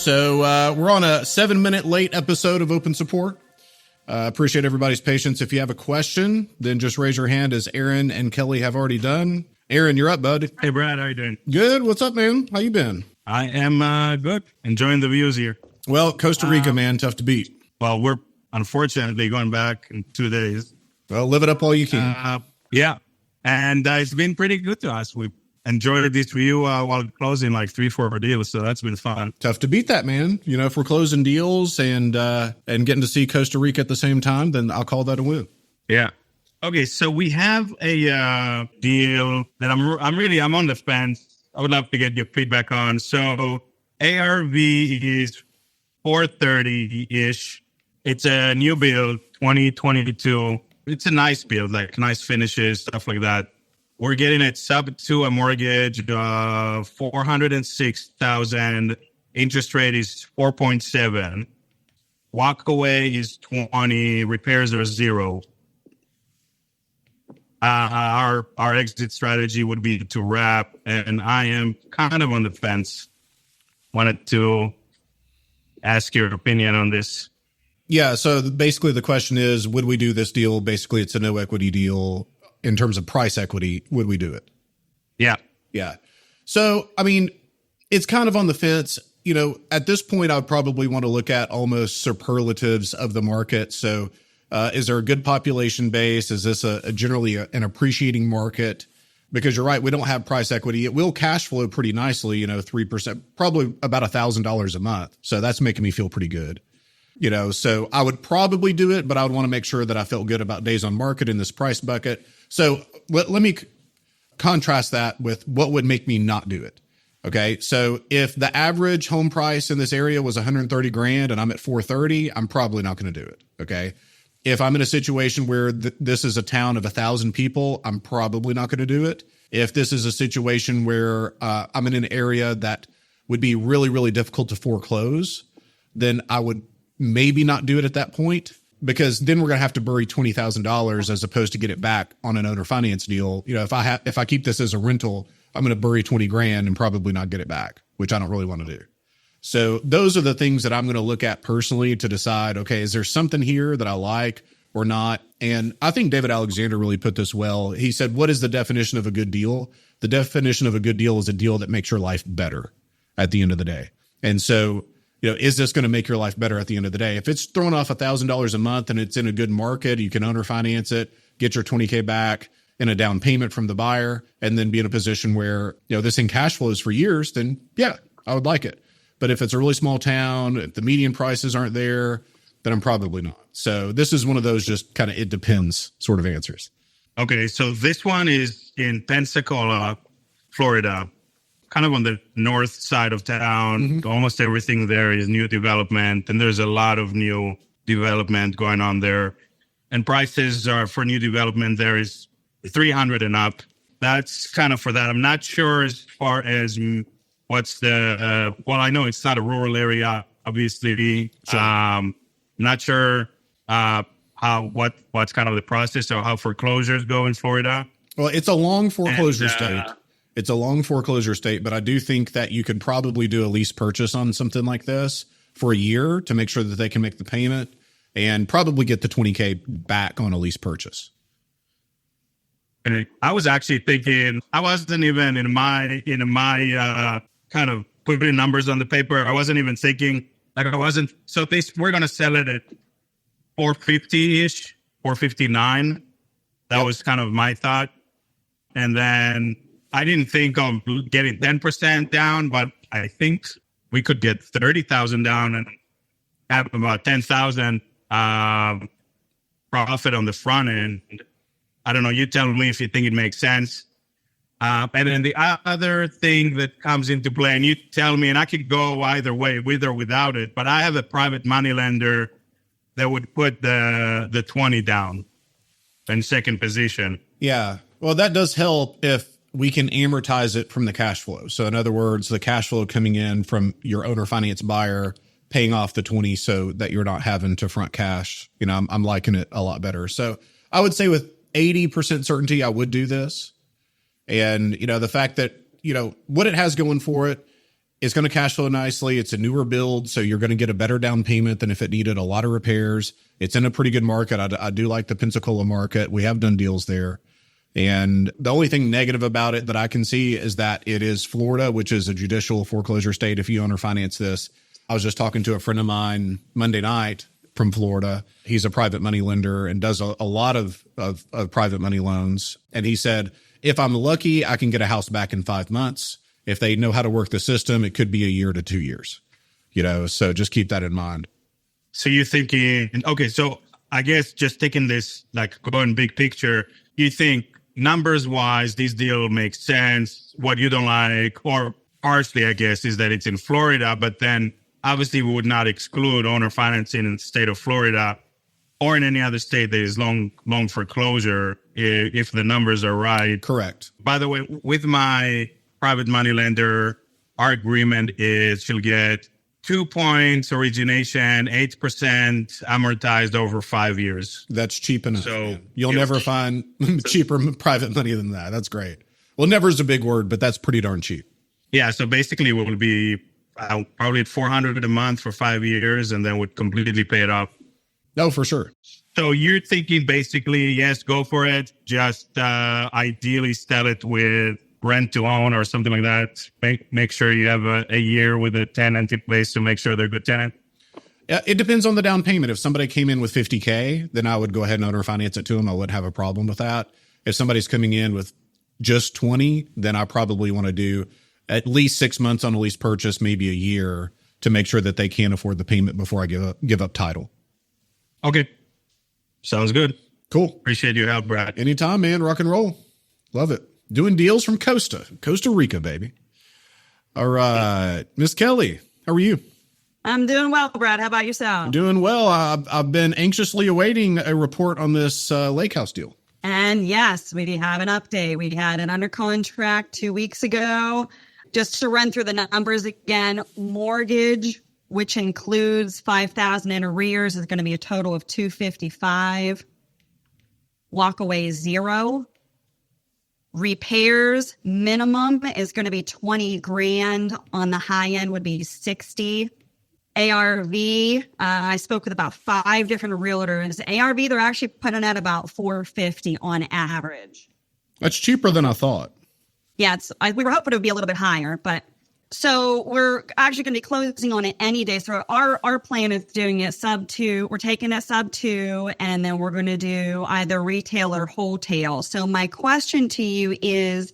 So we're on a 7-minute late episode of Open Support. Appreciate everybody's patience. If you have a question, then just raise your hand as Aaron and Kelly have already done. Aaron, you're up, bud. Hey, Brad. How you doing? Good. What's up, man? How you been? I am good. Enjoying the views here. Well, Costa Rica, man, tough to beat. Well, we're unfortunately going back in 2 days. Well, live it up all you can. Yeah. And it's been pretty good to us. We enjoyed this view while closing like 3-4 deals. So that's been fun. Tough to beat that, man. You know, if we're closing deals and getting to see Costa Rica at the same time, then I'll call that a win. Yeah. Okay. So we have a deal that I'm on the fence. I would love to get your feedback on. So ARV is 430-ish. It's a new build, 2022. It's a nice build, like nice finishes, stuff like that. We're getting it sub to a mortgage, $406,000. Interest rate is 4.7. Walk away is 20. Repairs are 0. Our exit strategy would be to wrap, and I am kind of on the fence. Wanted to ask your opinion on this. Yeah, so basically the question is, would we do this deal? Basically, it's a no equity deal. In terms of price equity, would we do it? Yeah. Yeah. So, I mean, it's kind of on the fence. You know, at this point, I would probably want to look at almost superlatives of the market. So, is there a good population base? Is this generally an appreciating market? Because you're right, we don't have price equity. It will cash flow pretty nicely, 3%, probably about $1,000 a month. So that's making me feel pretty good. So I would probably do it, but I would want to make sure that I felt good about days on market in this price bucket. So let me contrast that with what would make me not do it. Okay. So if the average home price in this area was 130 grand and I'm at 430, I'm probably not going to do it. Okay. If I'm in a situation where this is a town of 1,000 people, I'm probably not going to do it. If this is a situation where I'm in an area that would be really, really difficult to foreclose, then I would maybe not do it at that point, because then we're going to have to bury $20,000 as opposed to get it back on an owner finance deal. If I keep this as a rental, I'm going to bury 20 grand and probably not get it back, which I don't really want to do. So those are the things that I'm going to look at personally to decide, okay, is there something here that I like or not? And I think David Alexander really put this well. He said, what is the definition of a good deal? The definition of a good deal is a deal that makes your life better at the end of the day. And so, is this going to make your life better at the end of the day? If it's throwing off $1,000 a month and it's in a good market, you can owner finance it, get your 20K back in a down payment from the buyer, and then be in a position where, this thing cash flows for years, then yeah, I would like it. But if it's a really small town, if the median prices aren't there, then I'm probably not. So this is one of those just kind of it depends sort of answers. Okay, so this one is in Pensacola, Florida, kind of on the north side of town. Mm-hmm. Almost everything there is new development, and there's a lot of new development going on there. And prices are for new development there is 300 and up. That's kind of for that. I'm not sure as far as what's the, I know it's not a rural area, obviously. Sure. Not sure what's kind of the process or how foreclosures go in Florida. Well, it's a long foreclosure state. It's a long foreclosure state, but I do think that you could probably do a lease purchase on something like this for a year to make sure that they can make the payment and probably get the 20K back on a lease purchase. And I was actually thinking, I wasn't even in my kind of putting numbers on the paper. I wasn't even thinking, so we're going to sell it at 450-ish, 459. That was kind of my thought. And then I didn't think of getting 10% down, but I think we could get 30,000 down and have about 10,000 profit on the front end. I don't know. You tell me if you think it makes sense. And then the other thing that comes into play, and you tell me, and I could go either way, with or without it, but I have a private money lender that would put the 20 down in second position. Yeah. Well, that does help if we can amortize it from the cash flow. So in other words, the cash flow coming in from your owner finance buyer, paying off the 20 so that you're not having to front cash. I'm liking it a lot better. So I would say with 80% certainty, I would do this. And, the fact that, what it has going for it It's going to cash flow nicely. It's a newer build, so you're going to get a better down payment than if it needed a lot of repairs. It's in a pretty good market. I do like the Pensacola market. We have done deals there. And the only thing negative about it that I can see is that it is Florida, which is a judicial foreclosure state if you own or finance this. I was just talking to a friend of mine Monday night from Florida. He's a private money lender and does a lot of private money loans. And he said, if I'm lucky, I can get a house back in 5 months. If they know how to work the system, it could be a year to 2 years, so just keep that in mind. So you're thinking, okay, so I guess just taking this, like going big picture, you think numbers wise, this deal makes sense. What you don't like, or partially, I guess, is that it's in Florida, but then obviously we would not exclude owner financing in the state of Florida or in any other state that is long foreclosure if the numbers are right. Correct. By the way, with my private money lender, our agreement is she'll get 2 points origination, 8% amortized over 5 years. That's cheap enough. So you'll never find cheaper private money than that. That's great. Well, never is a big word, but that's pretty darn cheap. Yeah. So basically it will be probably at $400 a month for 5 years and then would completely pay it off. No, for sure. So you're thinking basically, yes, go for it. Just ideally sell it with rent to own or something like that. Make sure you have a year with a tenant in place to make sure they're a good tenant. It depends on the down payment. If somebody came in with $50K, then I would go ahead and owner finance it to them. I wouldn't have a problem with that. If somebody's coming in with just 20, then I probably want to do at least 6 months on a lease purchase, maybe a year, to make sure that they can afford the payment before I give up title. Okay. Sounds good. Cool. Appreciate your help, Brad. Anytime, man. Rock and roll. Love it. Doing deals from Costa Rica, baby. All right. Miss Kelly, how are you? I'm doing well, Brad. How about yourself? Doing well. I've been anxiously awaiting a report on this lake house deal. And yes, we have an update. We had it under contract 2 weeks ago. Just to run through the numbers again, mortgage, which includes $5,000 in arrears, is going to be a total of $255. Walkaway $0. Repairs minimum is going to be $20,000. On the high end would be $60,000. ARV, I spoke with about 5 different realtors. ARV, they're actually putting at about $450 on average. That's cheaper than I thought. Yeah, we were hoping it would be a little bit higher, but so we're actually going to be closing on it any day. So our plan is doing it sub 2. We're taking it sub 2, and then we're going to do either retail or wholesale. So my question to you is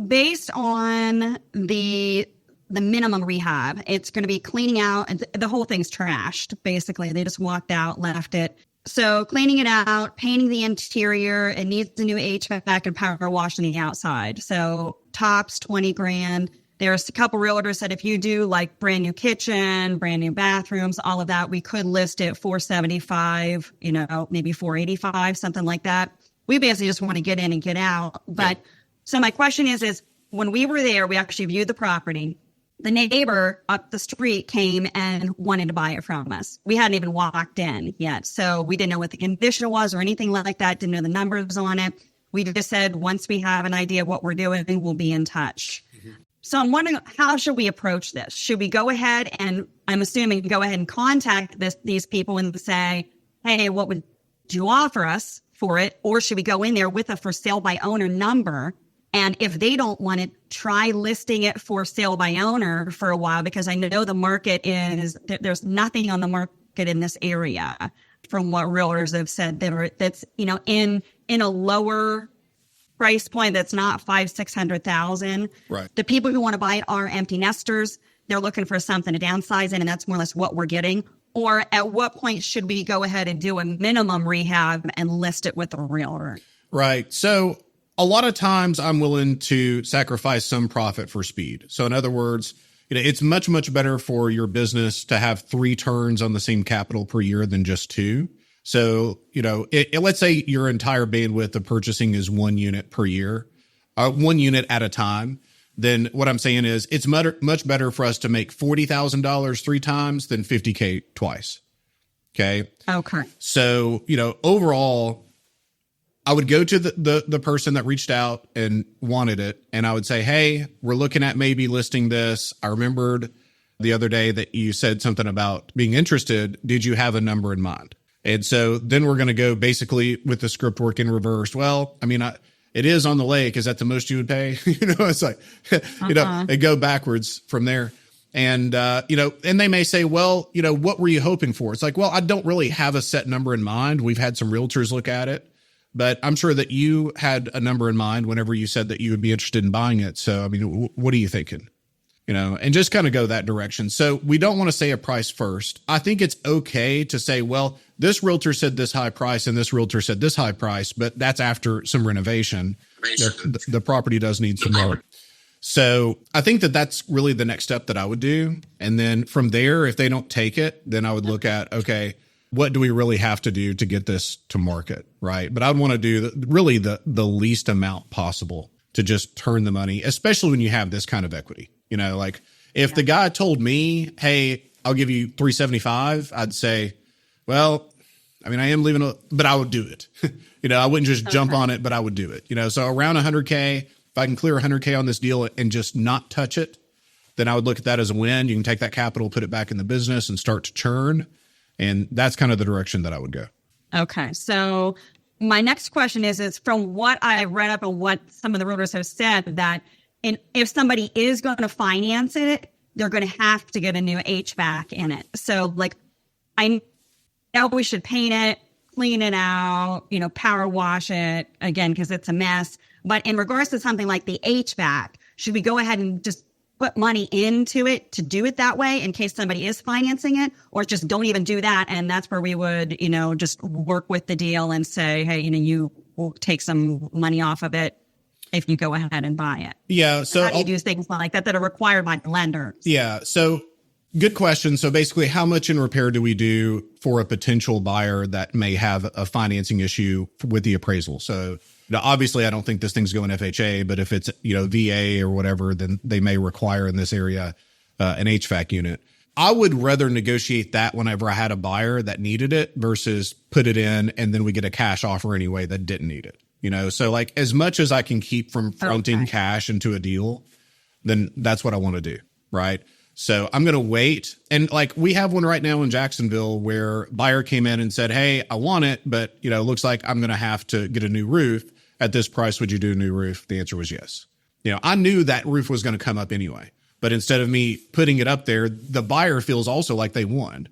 based on the minimum rehab, it's going to be cleaning out, and the whole thing's trashed. Basically, they just walked out, left it. So cleaning it out, painting the interior, it needs a new HVAC and power wash on the outside. So tops $20,000. There's a couple realtors said if you do like brand new kitchen, brand new bathrooms, all of that, we could list it $475, maybe $485, something like that. We basically just want to get in and get out. But so my question is when we were there, we actually viewed the property. The neighbor up the street came and wanted to buy it from us. We hadn't even walked in yet. So we didn't know what the condition was or anything like that. Didn't know the numbers on it. We just said, once we have an idea of what we're doing, we'll be in touch. Mm-hmm. So I'm wondering, how should we approach this? Should we go ahead and, I'm assuming, go ahead and contact these people and say, hey, what would you offer us for it? Or should we go in there with a for sale by owner number? And if they don't want it, try listing it for sale by owner for a while, because I know the market there's nothing on the market in this area from what realtors have said that's, in a lower price point that's not $500,000-$600,000. Right. The people who want to buy it are empty nesters. They're looking for something to downsize in, and that's more or less what we're getting. Or at what point should we go ahead and do a minimum rehab and list it with a realtor? Right. So a lot of times I'm willing to sacrifice some profit for speed. So in other words, it's much, much better for your business to have 3 turns on the same capital per year than just 2. So, let's say your entire bandwidth of purchasing is 1 unit per year, 1 unit at a time. Then what I'm saying is it's much better for us to make $40,000 3 times than $50K twice. Okay. Okay. So, overall, I would go to the person that reached out and wanted it. And I would say, hey, we're looking at maybe listing this. I remembered the other day that you said something about being interested. Did you have a number in mind? And so then we're going to go basically with the script work in reverse. Well, I mean, it is on the lake. Is that the most you would pay? It's like, and go backwards from there. And, and they may say, well, what were you hoping for? It's like, well, I don't really have a set number in mind. We've had some realtors look at it, but I'm sure that you had a number in mind whenever you said that you would be interested in buying it. So, I mean, what are you thinking? And just kind of go that direction. So we don't want to say a price first. I think it's okay to say, well, this realtor said this high price and this realtor said this high price, but that's after some renovation. The property does need some work. So I think that that's really the next step that I would do. And then from there, if they don't take it, then I would look at, okay, what do we really have to do to get this to market? Right. But I'd want to do really the least amount possible to just turn the money, especially when you have this kind of equity. Like if the guy told me, hey, I'll give you 375, I'd say, well, I mean, I am leaving, but I would do it. I wouldn't just jump on it, but I would do it. So around 100K, if I can clear 100K on this deal and just not touch it, then I would look at that as a win. You can take that capital, put it back in the business and start to churn. And that's kind of the direction that I would go. Okay. So my next question is from what I read up and what some of the realtors have said that if somebody is going to finance it, they're going to have to get a new HVAC in it. So like, I know we should paint it, clean it out, power wash it again, because it's a mess. But in regards to something like the HVAC, should we go ahead and just put money into it to do it that way in case somebody is financing it, or just don't even do that? And that's where we would, just work with the deal and say, hey, you will take some money off of it if you go ahead and buy it. Yeah. So how do you do things like that are required by the lenders? Yeah. So good question. So basically, how much in repair do we do for a potential buyer that may have a financing issue with the appraisal? So obviously, I don't think this thing's going FHA, but if it's, VA or whatever, then they may require in this area an HVAC unit. I would rather negotiate that whenever I had a buyer that needed it versus put it in and then we get a cash offer anyway that didn't need it. So like as much as I can keep from fronting cash into a deal, then that's what I want to do. Right. So I'm going to wait. And like we have one right now in Jacksonville where buyer came in and said, hey, I want it, but looks like I'm going to have to get a new roof at this price. Would you do a new roof? The answer was yes. I knew that roof was going to come up anyway, but instead of me putting it up there, the buyer feels also like they won.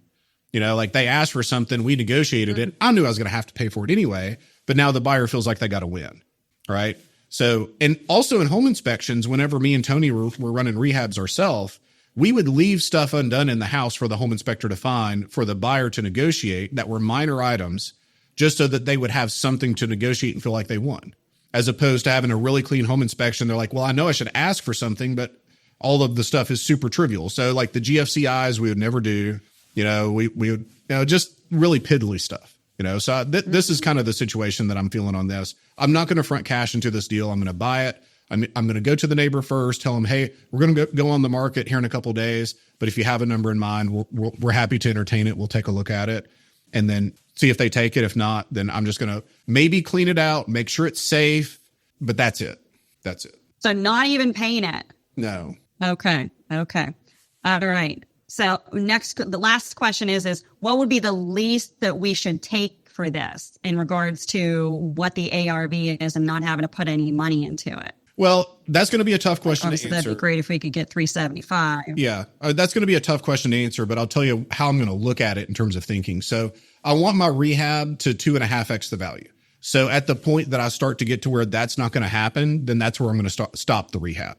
Like they asked for something, we negotiated it. I knew I was going to have to pay for it anyway, but now the buyer feels like they got to win. Right. So, and also in home inspections, whenever me and Tony were running rehabs ourselves, we would leave stuff undone in the house for the home inspector to find, for the buyer to negotiate that were minor items, just so that they would have something to negotiate and feel like they won, as opposed to having a really clean home inspection. They're like, well, I know I should ask for something, but all of the stuff is super trivial. So like the GFCIs, we would never do, we would, just really piddly stuff, so this is kind of the situation that I'm feeling on this. I'm not going to front cash into this deal. I'm going to buy it. I'm going to go to the neighbor first, tell them, hey, we're going to go on the market here in a couple of days. But if you have a number in mind, we're happy to entertain it. We'll take a look at it and then see if they take it. If not, then I'm just going to maybe clean it out, make sure it's safe. But that's it. That's it. So not even paint it. No. Okay. All right. So the last question is what would be the least that we should take for this in regards to what the ARV is and not having to put any money into it? Well, that's going to be a tough question to answer. That'd be great if we could get 375. Yeah, that's going to be a tough question to answer, but I'll tell you how I'm going to look at it in terms of thinking. So I want my rehab to 2.5x the value. So at the point that I start to get to where that's not going to happen, then that's where I'm going to stop the rehab.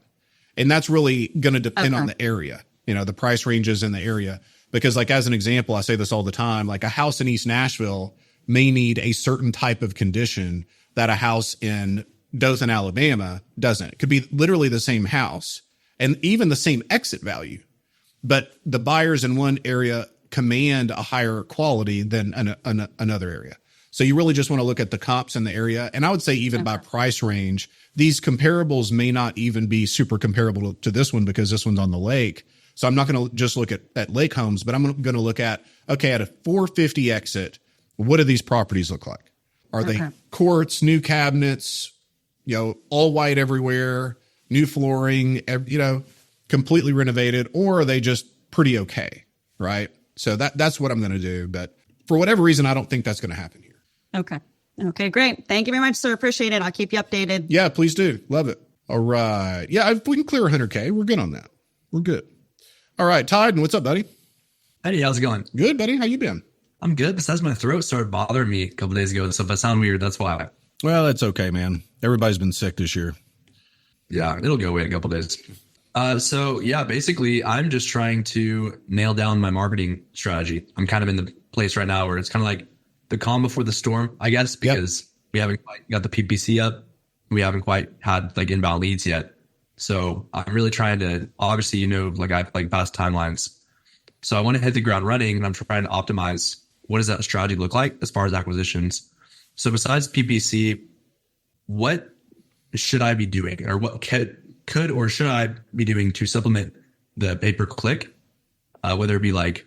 And that's really going to depend on the area, the price ranges in the area. Because like, as an example, I say this all the time, like a house in East Nashville may need a certain type of condition that a house in Dothan, Alabama doesn't. It could be literally the same house and even the same exit value, but the buyers in one area command a higher quality than another area. So you really just want to look at the comps in the area. And I would say even by price range, these comparables may not even be super comparable to this one because this one's on the lake. So I'm not going to just look at lake homes, but I'm going to look at, okay, at a 450 exit, what do these properties look like? Are quartz, new cabinets, all white everywhere, new flooring, completely renovated, or are they just pretty okay, right? So that's what I'm going to do. But for whatever reason, I don't think that's going to happen here. Okay. Okay, great. Thank you very much, sir. Appreciate it. I'll keep you updated. Yeah, please do. Love it. All right. Yeah, if we can clear 100K, we're good on that. We're good. All right, Tyden, what's up, buddy? Hey, how's it going? Good, buddy. How you been? I'm good. Besides, my throat started bothering me a couple days ago. So if I sound weird, that's why. Well, that's okay, man. Everybody's been sick this year. Yeah, it'll go away in a couple days. So yeah, basically, I'm just trying to nail down my marketing strategy. I'm kind of in the place right now where it's kind of like the calm before the storm, I guess, because we haven't quite got the PPC up. We haven't quite had like inbound leads yet. So I'm really trying to, obviously, I have like fast timelines. So I want to hit the ground running, and I'm trying to optimize what does that strategy look like as far as acquisitions. So besides PPC, what should I be doing, or what could or should I be doing to supplement the pay-per-click, whether it be like,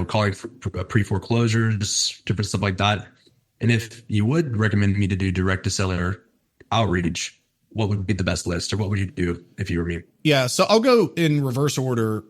calling for pre-foreclosures, different stuff like that. And if you would recommend me to do direct-to-seller outreach, what would be the best list, or what would you do if you were me? Yeah, so I'll go in reverse order.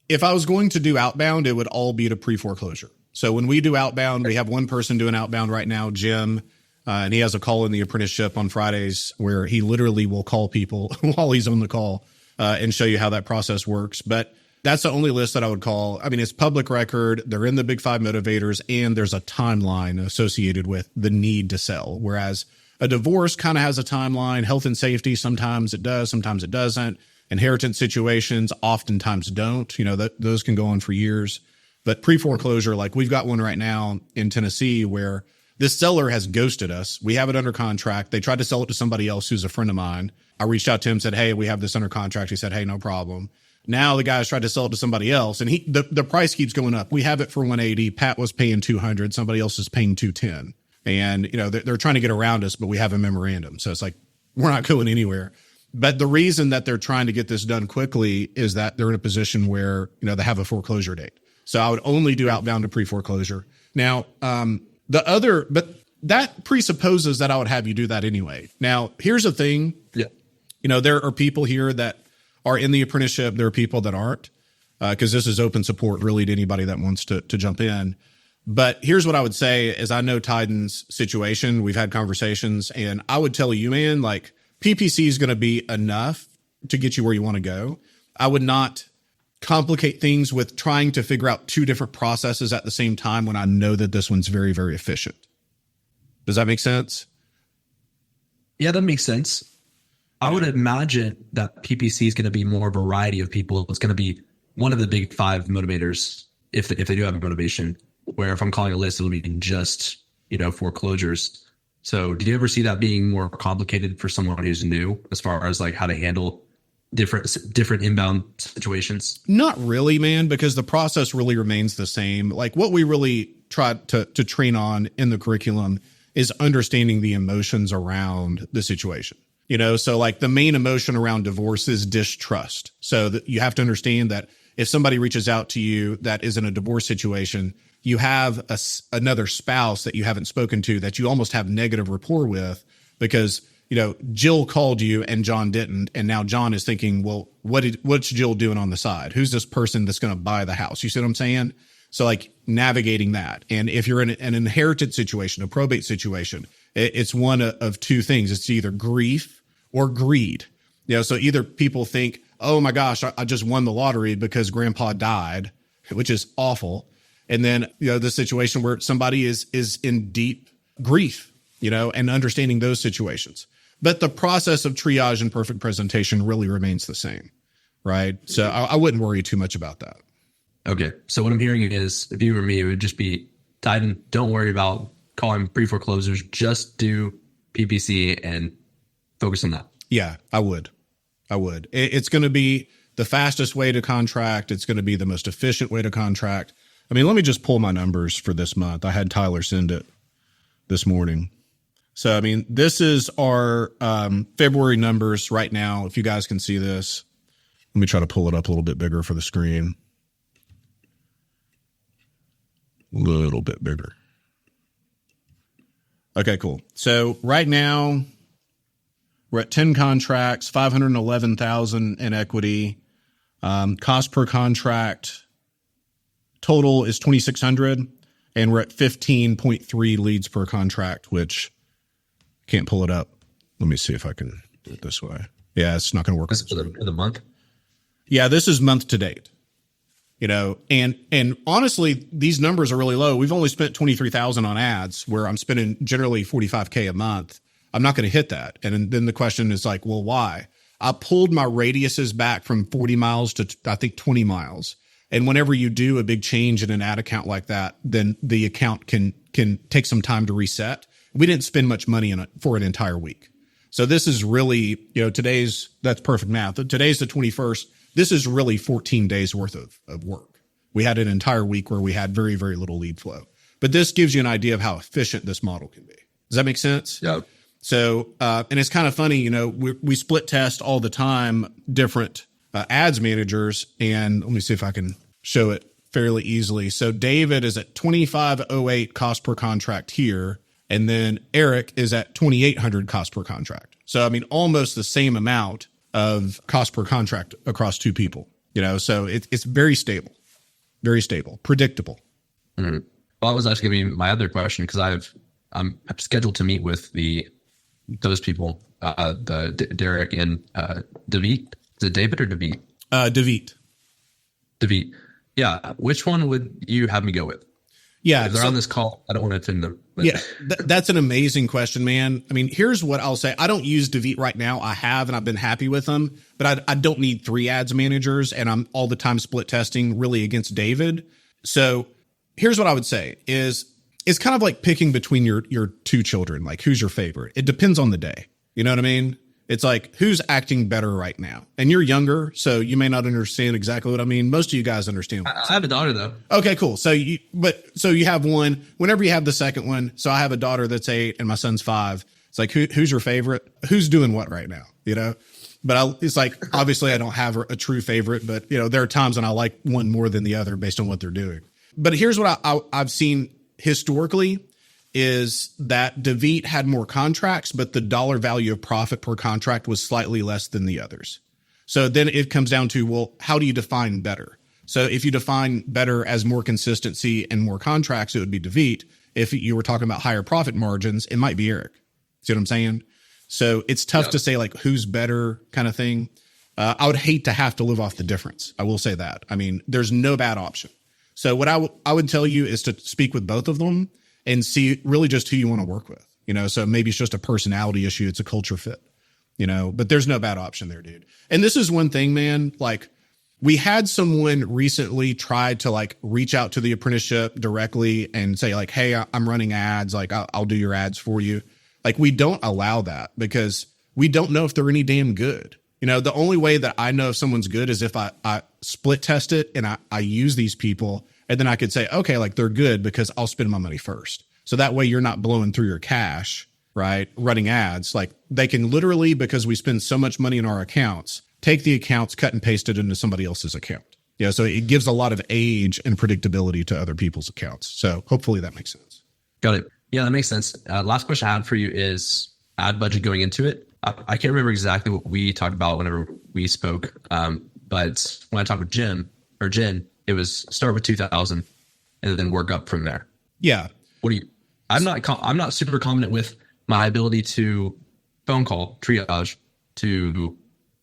If I was going to do outbound, it would all be to pre-foreclosure. So when we do outbound, we have one person doing outbound right now, Jim, and he has a call in the apprenticeship on Fridays where he literally will call people while he's on the call and show you how that process works. But that's the only list that I would call. I mean, it's public record. They're in the Big Five motivators, and there's a timeline associated with the need to sell. Whereas a divorce kind of has a timeline. Health and safety, sometimes it does, sometimes it doesn't. Inheritance situations oftentimes don't. Those can go on for years. But pre-foreclosure, like we've got one right now in Tennessee where this seller has ghosted us. We have it under contract. They tried to sell it to somebody else who's a friend of mine. I reached out to him, said, hey, we have this under contract. He said, hey, no problem. Now the guy's tried to sell it to somebody else, and the price keeps going up. We have it for 180. Pat was paying 200. Somebody else is paying 210. And, they're trying to get around us, but we have a memorandum. So it's like, we're not going anywhere. But the reason that they're trying to get this done quickly is that they're in a position where, they have a foreclosure date. So I would only do outbound to pre-foreclosure. Now, but that presupposes that I would have you do that anyway. Now, here's the thing. Yeah. There are people here that are in the apprenticeship. There are people that aren't, because this is open support really to anybody that wants to jump in. But here's what I would say is I know Tyden's situation. We've had conversations, and I would tell you, man, like PPC is going to be enough to get you where you want to go. I would not complicate things with trying to figure out two different processes at the same time when I know that this one's very, very efficient. Does that make sense? Yeah, that makes sense. I would imagine that PPC is going to be more variety of people. It's going to be one of the Big Five motivators if they do have a motivation, where if I'm calling a list, it'll be just, foreclosures. So do you ever see that being more complicated for someone who's new as far as like how to handle different inbound situations? Not really, man, because the process really remains the same. Like what we really try to train on in the curriculum is understanding the emotions around the situation. So like the main emotion around divorce is distrust. So that you have to understand that if somebody reaches out to you that is in a divorce situation, you have another spouse that you haven't spoken to that you almost have negative rapport with because, Jill called you and John didn't. And now John is thinking, well, what's Jill doing on the side? Who's this person that's going to buy the house? You see what I'm saying? So like navigating that. And if you're in an inherited situation, a probate situation, it's one of two things. It's either grief or greed. So either people think, oh my gosh, I just won the lottery because grandpa died, which is awful. And then, the situation where somebody is in deep grief, and understanding those situations. But the process of triage and perfect presentation really remains the same, right? So I wouldn't worry too much about that. Okay. So what I'm hearing is, if you were me, it would just be, Tyden, don't worry about calling pre-foreclosures. Just do PPC and focus on that. Yeah, I would. It's going to be the fastest way to contract. It's going to be the most efficient way to contract. I mean, let me just pull my numbers for this month. I had Tyler send it this morning. So, I mean, this is our February numbers right now. If you guys can see this, let me try to pull it up a little bit bigger for the screen. A little bit bigger. Okay, cool. So right now we're at 10 contracts, 511,000 in equity. Cost per contract total is 2,600, and we're at 15.3 leads per contract, which can't pull it up. Let me see if I can do it this way. Yeah, it's not going to work. That's for the month. Yeah, this is month to date. You know, and honestly, these numbers are really low. We've only spent 23,000 on ads, where I'm spending generally 45K a month. I'm not going to hit that. And then the question is like, well, why? I pulled my radiuses back from 40 miles to I think 20 miles. And whenever you do a big change in an ad account like that, then the account can take some time to reset. We didn't spend much money in it for an entire week. So this is really, you know, that's perfect math. Today's the 21st. This is really 14 days worth of work. We had an entire week where we had very, very little lead flow. But this gives you an idea of how efficient this model can be. Does that make sense? Yeah. So, and it's kind of funny, you know, we split test all the time different ads managers. And let me see if I can show it fairly easily. So David is at 2508 cost per contract here. And then Eric is at 2,800 cost per contract. So, I mean, almost the same amount of cost per contract across two people, you know, so it's very stable, predictable. Mm-hmm. Well, that was actually going to be my other question, because I'm scheduled to meet with those people, Derek and David. Is it David or David? David. Yeah. Which one would you have me go with? Yeah. If they're on this call, I don't want to attend them. But. Yeah. That's an amazing question, man. I mean, here's what I'll say. I don't use David right now. I have, and I've been happy with them, but I don't need 3 ads managers, and I'm all the time split testing really against David. So here's what I would say is it's kind of like picking between your 2 children. Like, who's your favorite? It depends on the day. You know what I mean? It's like, who's acting better right now? And you're younger, so you may not understand exactly what I mean. Most of you guys understand. I have a daughter, though. Okay, cool. So you have one. Whenever you have the second one, so I have a daughter that's 8 and my son's 5. It's like, who's your favorite? Who's doing what right now? You know? But it's like, obviously I don't have a true favorite, but you know, there are times when I like one more than the other based on what they're doing. But here's what I've seen historically is that David had more contracts, but the dollar value of profit per contract was slightly less than the others. So then it comes down to, well, how do you define better? So if you define better as more consistency and more contracts, it would be David. If you were talking about higher profit margins, it might be Eric. See what I'm saying? So it's tough to say like who's better kind of thing. I would hate to have to live off the difference. I will say that. I mean, there's no bad option. So what I would tell you is to speak with both of them and see really just who you want to work with, you know? So maybe it's just a personality issue. It's a culture fit, you know, but there's no bad option there, dude. And this is one thing, man, like we had someone recently try to like reach out to the apprenticeship directly and say like, hey, I'm running ads. Like I'll do your ads for you. Like we don't allow that because we don't know if they're any damn good. You know, the only way that I know if someone's good is if I split test it and I use these people. And then I could say, okay, like they're good because I'll spend my money first. So that way you're not blowing through your cash, right? Running ads. Like they can literally, because we spend so much money in our accounts, take the accounts, cut and paste it into somebody else's account. Yeah. So it gives a lot of age and predictability to other people's accounts. So hopefully that makes sense. Got it. Yeah, that makes sense. Last question I had for you is ad budget going into it. I can't remember exactly what we talked about whenever we spoke. But when I talked with Jen, it was start with 2,000 and then work up from there. Yeah. I'm not super confident with my ability to phone call triage, to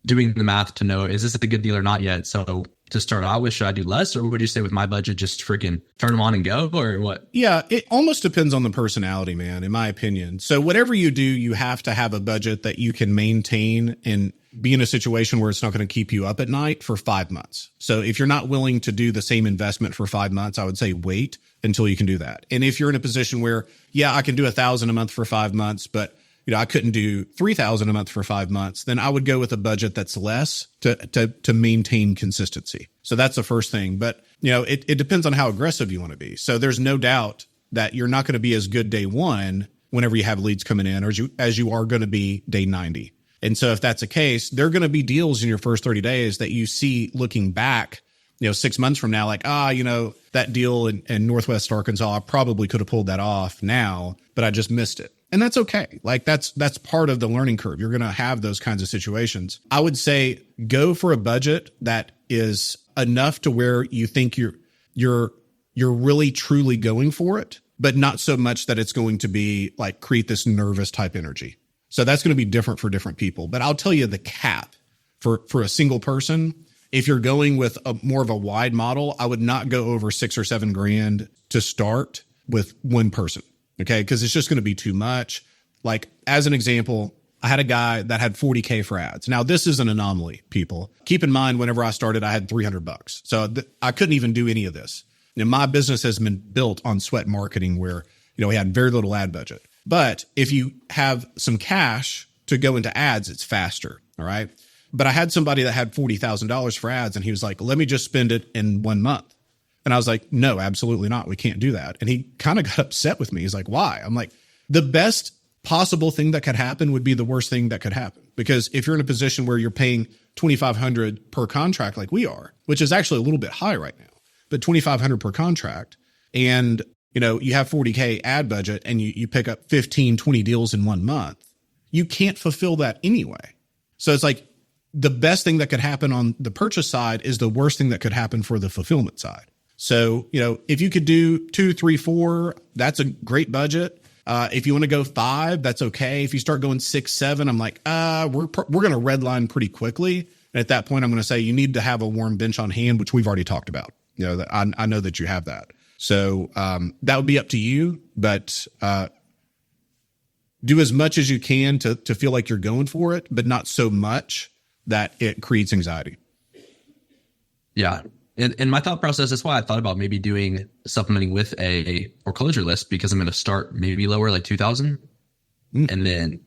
doing the math to know, is this a good deal or not yet? So to start out with, should I do less, or would you say with my budget, just freaking turn them on and go, or what? Yeah, it almost depends on the personality, man, in my opinion. So whatever you do, you have to have a budget that you can maintain and be in a situation where it's not going to keep you up at night for 5 months. So if you're not willing to do the same investment for 5 months, I would say wait until you can do that. And if you're in a position where, yeah, I can do 1,000 a month for 5 months, but you know, I couldn't do 3,000 a month for 5 months, then I would go with a budget that's less to maintain consistency. So that's the first thing. But, you know, it depends on how aggressive you want to be. So there's no doubt that you're not going to be as good day one whenever you have leads coming in, or as you are going to be day 90. And so if that's the case, there are going to be deals in your first 30 days that you see looking back, you know, 6 months from now, like, you know, that deal in Northwest Arkansas, I probably could have pulled that off now, but I just missed it. And that's okay. Like that's part of the learning curve. You're going to have those kinds of situations. I would say go for a budget that is enough to where you think you're really truly going for it, but not so much that it's going to be like create this nervous type energy. So that's going to be different for different people. But I'll tell you the cap for a single person, if you're going with a more of a wide model, I would not go over $6 or $7 grand to start with one person. Okay. Cause it's just going to be too much. Like as an example, I had a guy that had 40K for ads. Now this is an anomaly, people. Keep in mind, whenever I started, I had $300. So I couldn't even do any of this. My business has been built on sweat marketing where, we had very little ad budget. But if you have some cash to go into ads, it's faster. All right. But I had somebody that had $40,000 for ads and he was like, let me just spend it in 1 month. And I was like, no, absolutely not. We can't do that. And he kind of got upset with me. He's like, why? I'm like, the best possible thing that could happen would be the worst thing that could happen. Because if you're in a position where you're paying $2,500 per contract like we are, which is actually a little bit high right now, but $2,500 per contract, and you have 40K ad budget and you pick up 15, 20 deals in 1 month, you can't fulfill that anyway. So it's like the best thing that could happen on the purchase side is the worst thing that could happen for the fulfillment side. So, if you could do 2, 3, 4, that's a great budget. If you want to go 5, that's okay. If you start going 6, 7, I'm like, we're going to redline pretty quickly. And at that point, I'm going to say you need to have a warm bench on hand, which we've already talked about. I know that you have that. So that would be up to you, but do as much as you can to feel like you're going for it, but not so much that it creates anxiety. Yeah. And my thought process, that's why I thought about maybe doing supplementing with a foreclosure list, because I'm going to start maybe lower, like 2,000. And then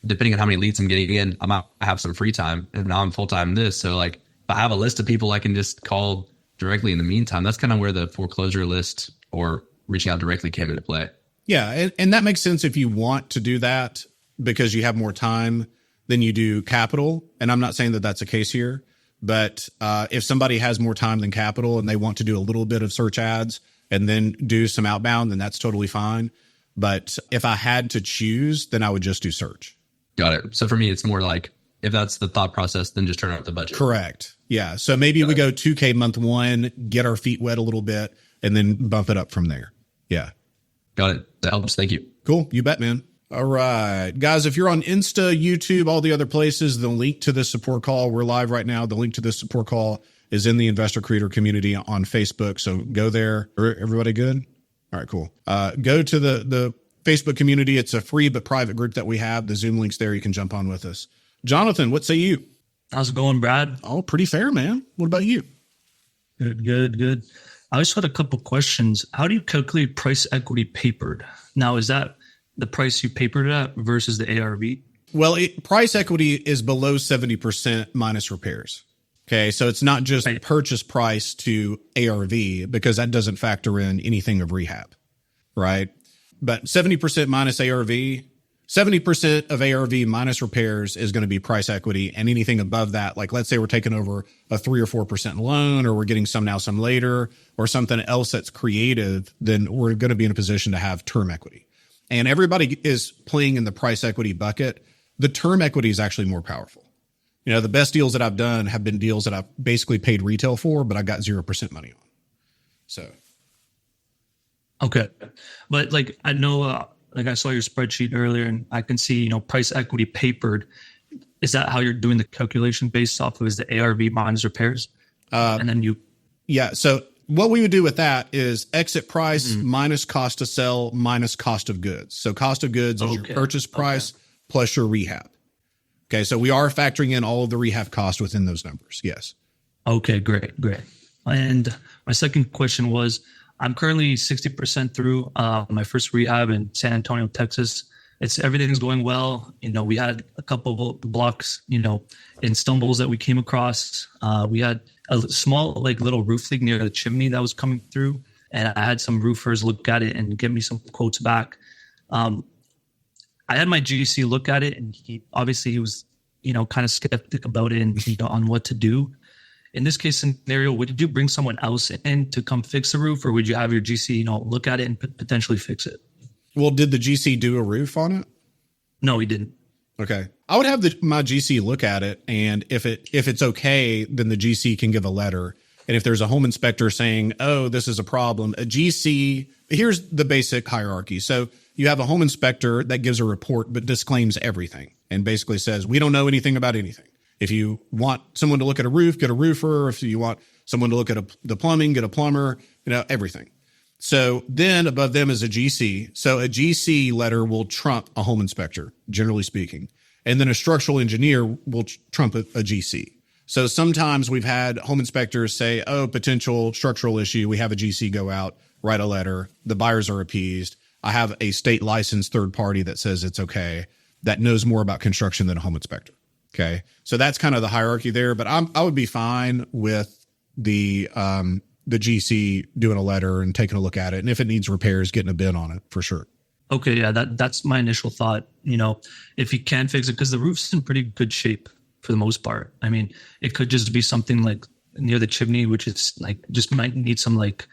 depending on how many leads I'm getting in, I might have some free time. And now I'm full-time this. So like if I have a list of people I can just call directly in the meantime, that's kind of where the foreclosure list or reaching out directly came into play. Yeah. And that makes sense if you want to do that because you have more time than you do capital. And I'm not saying that that's the case here. But if somebody has more time than capital and they want to do a little bit of search ads and then do some outbound, then that's totally fine. But if I had to choose, then I would just do search. Got it. So for me, it's more like if that's the thought process, then just turn out the budget. Correct. Yeah. So maybe we go 2K month 1, get our feet wet a little bit, and then bump it up from there. Yeah. Got it. That helps. Thank you. Cool. You bet, man. All right, guys, if you're on Insta, YouTube, all the other places, the link to this support call, we're live right now. The link to this support call is in the Investor Creator community on Facebook. So go there. Everybody good? All right, cool. Go to the Facebook community. It's a free but private group that we have. The Zoom link's there. You can jump on with us. Jonathan, what say you? How's it going, Brad? Oh, pretty fair, man. What about you? Good. I just had a couple questions. How do you calculate price equity papered? Now, is that the price you papered it at versus the ARV? Well, price equity is below 70% minus repairs. Okay. So it's not just purchase price to ARV because that doesn't factor in anything of rehab. Right. But 70% minus ARV, 70% of ARV minus repairs is going to be price equity. And anything above that, like let's say we're taking over a 3 or 4% loan, or we're getting some now, some later, or something else that's creative, then we're going to be in a position to have term equity. And everybody is playing in the price equity bucket. The term equity is actually more powerful. The best deals that I've done have been deals that I've basically paid retail for, but I got 0% money on. So. Okay. But like, I know, I saw your spreadsheet earlier and I can see, price equity papered. Is that how you're doing the calculation based off of is the ARV minus repairs? And then you. Yeah. So what we would do with that is exit price minus cost to sell minus cost of goods. So cost of goods is your purchase price plus your rehab. Okay. So we are factoring in all of the rehab cost within those numbers. Yes. Okay, great. And my second question was, I'm currently 60% through my first rehab in San Antonio, Texas. Everything's going well. We had a couple of blocks, in stumbles that we came across. We had a small, little roof leak near the chimney that was coming through. And I had some roofers look at it and give me some quotes back. I had my GC look at it and he was, kind of skeptic about it and, on what to do. In this case scenario, would you bring someone else in to come fix the roof, or would you have your GC, look at it and potentially fix it? Well, did the GC do a roof on it? No, he didn't. Okay. I would have my GC look at it, and if it's okay, then the GC can give a letter. And if there's a home inspector saying, "Oh, this is a problem," a GC, here's the basic hierarchy. So you have a home inspector that gives a report but disclaims everything and basically says, "We don't know anything about anything." If you want someone to look at a roof, get a roofer. If you want someone to look at the plumbing, get a plumber, everything. So then above them is a GC. So a GC letter will trump a home inspector, generally speaking. And then a structural engineer will trump a GC. So sometimes we've had home inspectors say, "Oh, potential structural issue." We have a GC go out, write a letter. The buyers are appeased. I have a state licensed third party that says it's okay, that knows more about construction than a home inspector. Okay. So that's kind of the hierarchy there, but I would be fine with the GC doing a letter and taking a look at it. And if it needs repairs, getting a bid on it for sure. Okay, yeah, that's my initial thought. If you can fix it, because the roof's in pretty good shape for the most part. I mean, it could just be something like near the chimney, which is like just might need some like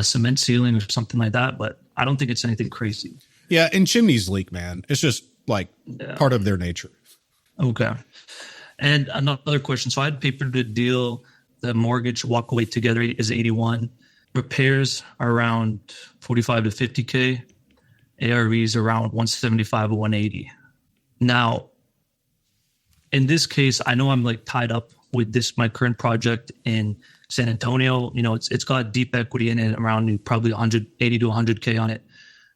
cement sealing or something like that. But I don't think it's anything crazy. Yeah, and chimneys leak, man. It's just like part of their nature. Okay. And another question. So I had papered the deal. The mortgage walkaway together is 81. Repairs are around 45 to 50K. ARVs around 175 or 180. Now, in this case, I know I'm like tied up with my current project in San Antonio. It's got deep equity in it, around probably 180 to 100K on it.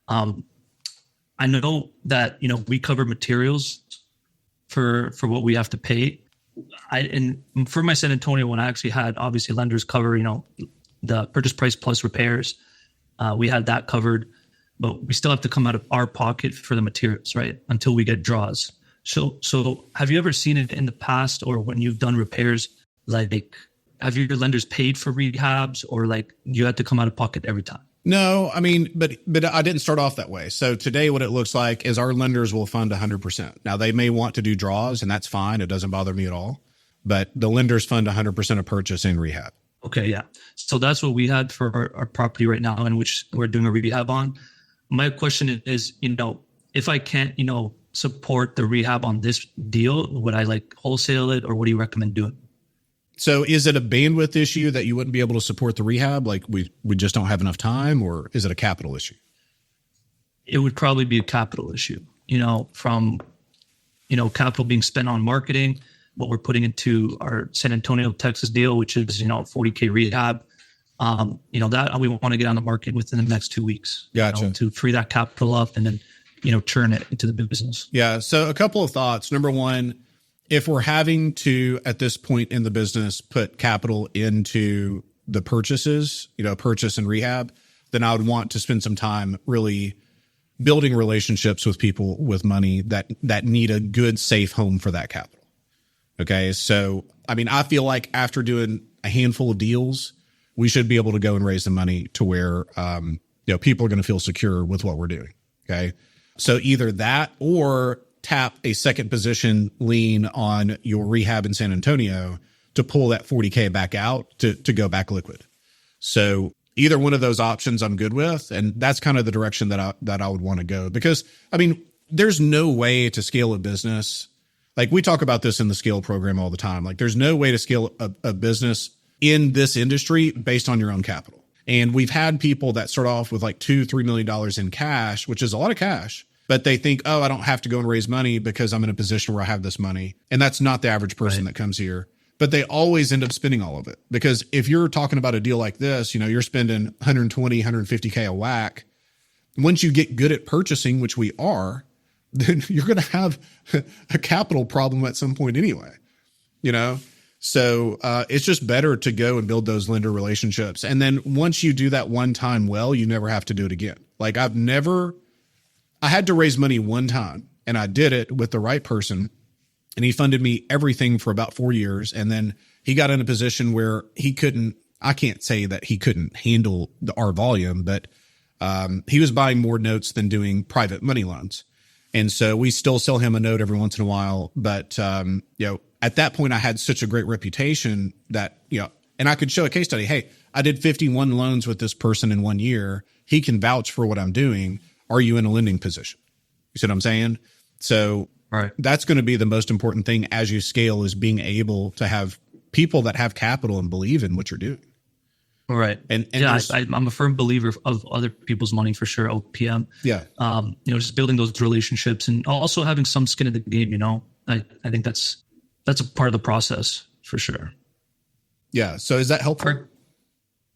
I know that, we cover materials for what we have to pay. And for my San Antonio one, I actually had obviously lenders cover, the purchase price plus repairs. We had that covered, but we still have to come out of our pocket for the materials, right? Until we get draws. So have you ever seen it in the past, or when you've done repairs, like have your lenders paid for rehabs, or like you had to come out of pocket every time? No, I mean, but I didn't start off that way. So today what it looks like is our lenders will fund 100%. Now they may want to do draws, and that's fine. It doesn't bother me at all. But the lenders fund 100% of purchase and rehab. Okay, yeah. So that's what we had for our property right now, in which we're doing a rehab on. My question is, if I can't, support the rehab on this deal, would I like wholesale it, or what do you recommend doing? So is it a bandwidth issue that you wouldn't be able to support the rehab? Like we just don't have enough time, or is it a capital issue? It would probably be a capital issue, from, capital being spent on marketing, what we're putting into our San Antonio, Texas deal, which is, 40K rehab. That we want to get on the market within the next 2 weeks. Gotcha. To free that capital up and then, turn it into the business. Yeah. So a couple of thoughts. Number one, if we're having to, at this point in the business, put capital into the purchases, purchase and rehab, then I would want to spend some time really building relationships with people with money that need a good, safe home for that capital. Okay. So, I mean, I feel like after doing a handful of deals, we should be able to go and raise the money to where, people are going to feel secure with what we're doing. Okay. So either that or tap a second position lien on your rehab in San Antonio to pull that 40K back out to go back liquid. So either one of those options I'm good with. And that's kind of the direction that I would want to go, because I mean, there's no way to scale a business. Like we talk about this in the Scale program all the time. Like there's no way to scale a business in this industry based on your own capital. And we've had people that start off with like $2-3 million in cash, which is a lot of cash, but they think, oh, I don't have to go and raise money because I'm in a position where I have this money. And that's not the average person that comes here, but they always end up spending all of it. Because if you're talking about a deal like this, you're spending 120, 150K a whack. Once you get good at purchasing, which we are, then you're going to have a capital problem at some point anyway, So it's just better to go and build those lender relationships. And then once you do that one time well, you never have to do it again. Like I had to raise money one time, and I did it with the right person, and he funded me everything for about 4 years. And then he got in a position where I can't say that he couldn't handle our volume, but he was buying more notes than doing private money loans. And so we still sell him a note every once in a while. But, at that point I had such a great reputation that, and I could show a case study. Hey, I did 51 loans with this person in 1 year. He can vouch for what I'm doing. are you in a lending position? You see what I'm saying? So Right. that's going to be the most important thing as you scale, is being able to have people that have capital and believe in what you're doing. Right. And yeah, there's- I'm a firm believer of other people's money for sure. OPM. Yeah. Just building those relationships and also having some skin in the game. I think that's a part of the process for sure. Yeah. So is that helpful?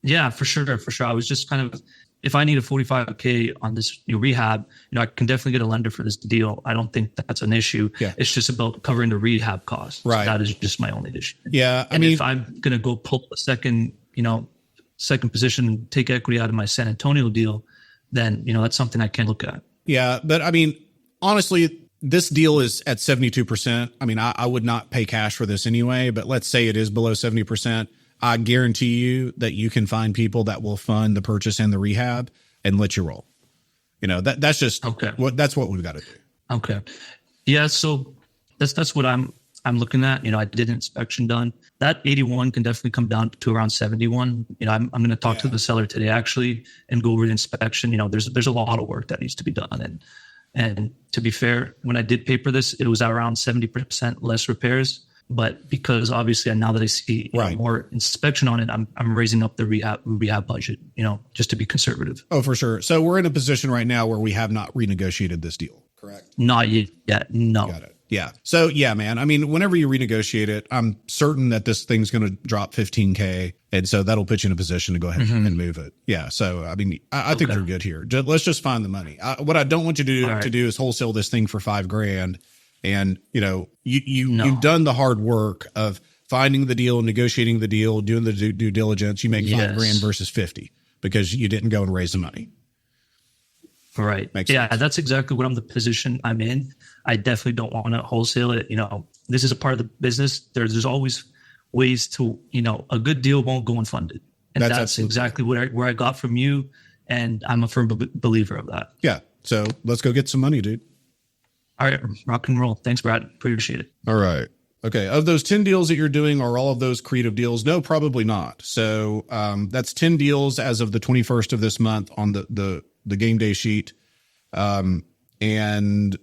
Yeah, for sure. For sure. I was just kind of, if I need a 45K on this rehab, I can definitely get a lender for this deal. I don't think that's an issue. Yeah. It's just about covering the rehab costs. Right. So that is just my only issue. Yeah. And if I'm going to go pull a second position and take equity out of my San Antonio deal, then, that's something I can look at. Yeah. But I mean, honestly, this deal is at 72%. I mean, I would not pay cash for this anyway, but let's say it is below 70%. I guarantee you that you can find people that will fund the purchase and the rehab and let you roll. That's just Okay. that's what we've got to do. Okay. Yeah. So that's what I'm looking at. I did an inspection done. That 81 can definitely come down to around 71. I'm going to talk to the seller today actually and go over the inspection. There's a lot of work that needs to be done. And to be fair, when I did paper this, it was around 70% less repairs. But because obviously now that I see more inspection on it, I'm raising up the rehab budget, just to be conservative. Oh, for sure. So we're in a position right now where we have not renegotiated this deal. Correct. Not yet. No. Got it. Yeah. So yeah, man. I mean, whenever you renegotiate it, I'm certain that this thing's going to drop 15K. And so that'll put you in a position to go ahead and move it. Yeah. So, I mean, I think you're good here. Let's just find the money. What I don't want you to do is wholesale this thing for $5,000. And, you've done the hard work of finding the deal, negotiating the deal, doing the due diligence. You make $5,000 versus 50 because you didn't go and raise the money. Right. Makes sense. Sense. That's exactly what the position I'm in. I definitely don't want to wholesale it. This is a part of the business. There's always ways to, a good deal won't go unfunded. And that's exactly where I got from you. And I'm a firm believer of that. Yeah. So let's go get some money, dude. All right. Rock and roll. Thanks, Brad. Appreciate it. All right. Okay. Of those 10 deals that you're doing, are all of those creative deals? No, probably not. So that's 10 deals as of the 21st of this month on the game day sheet. And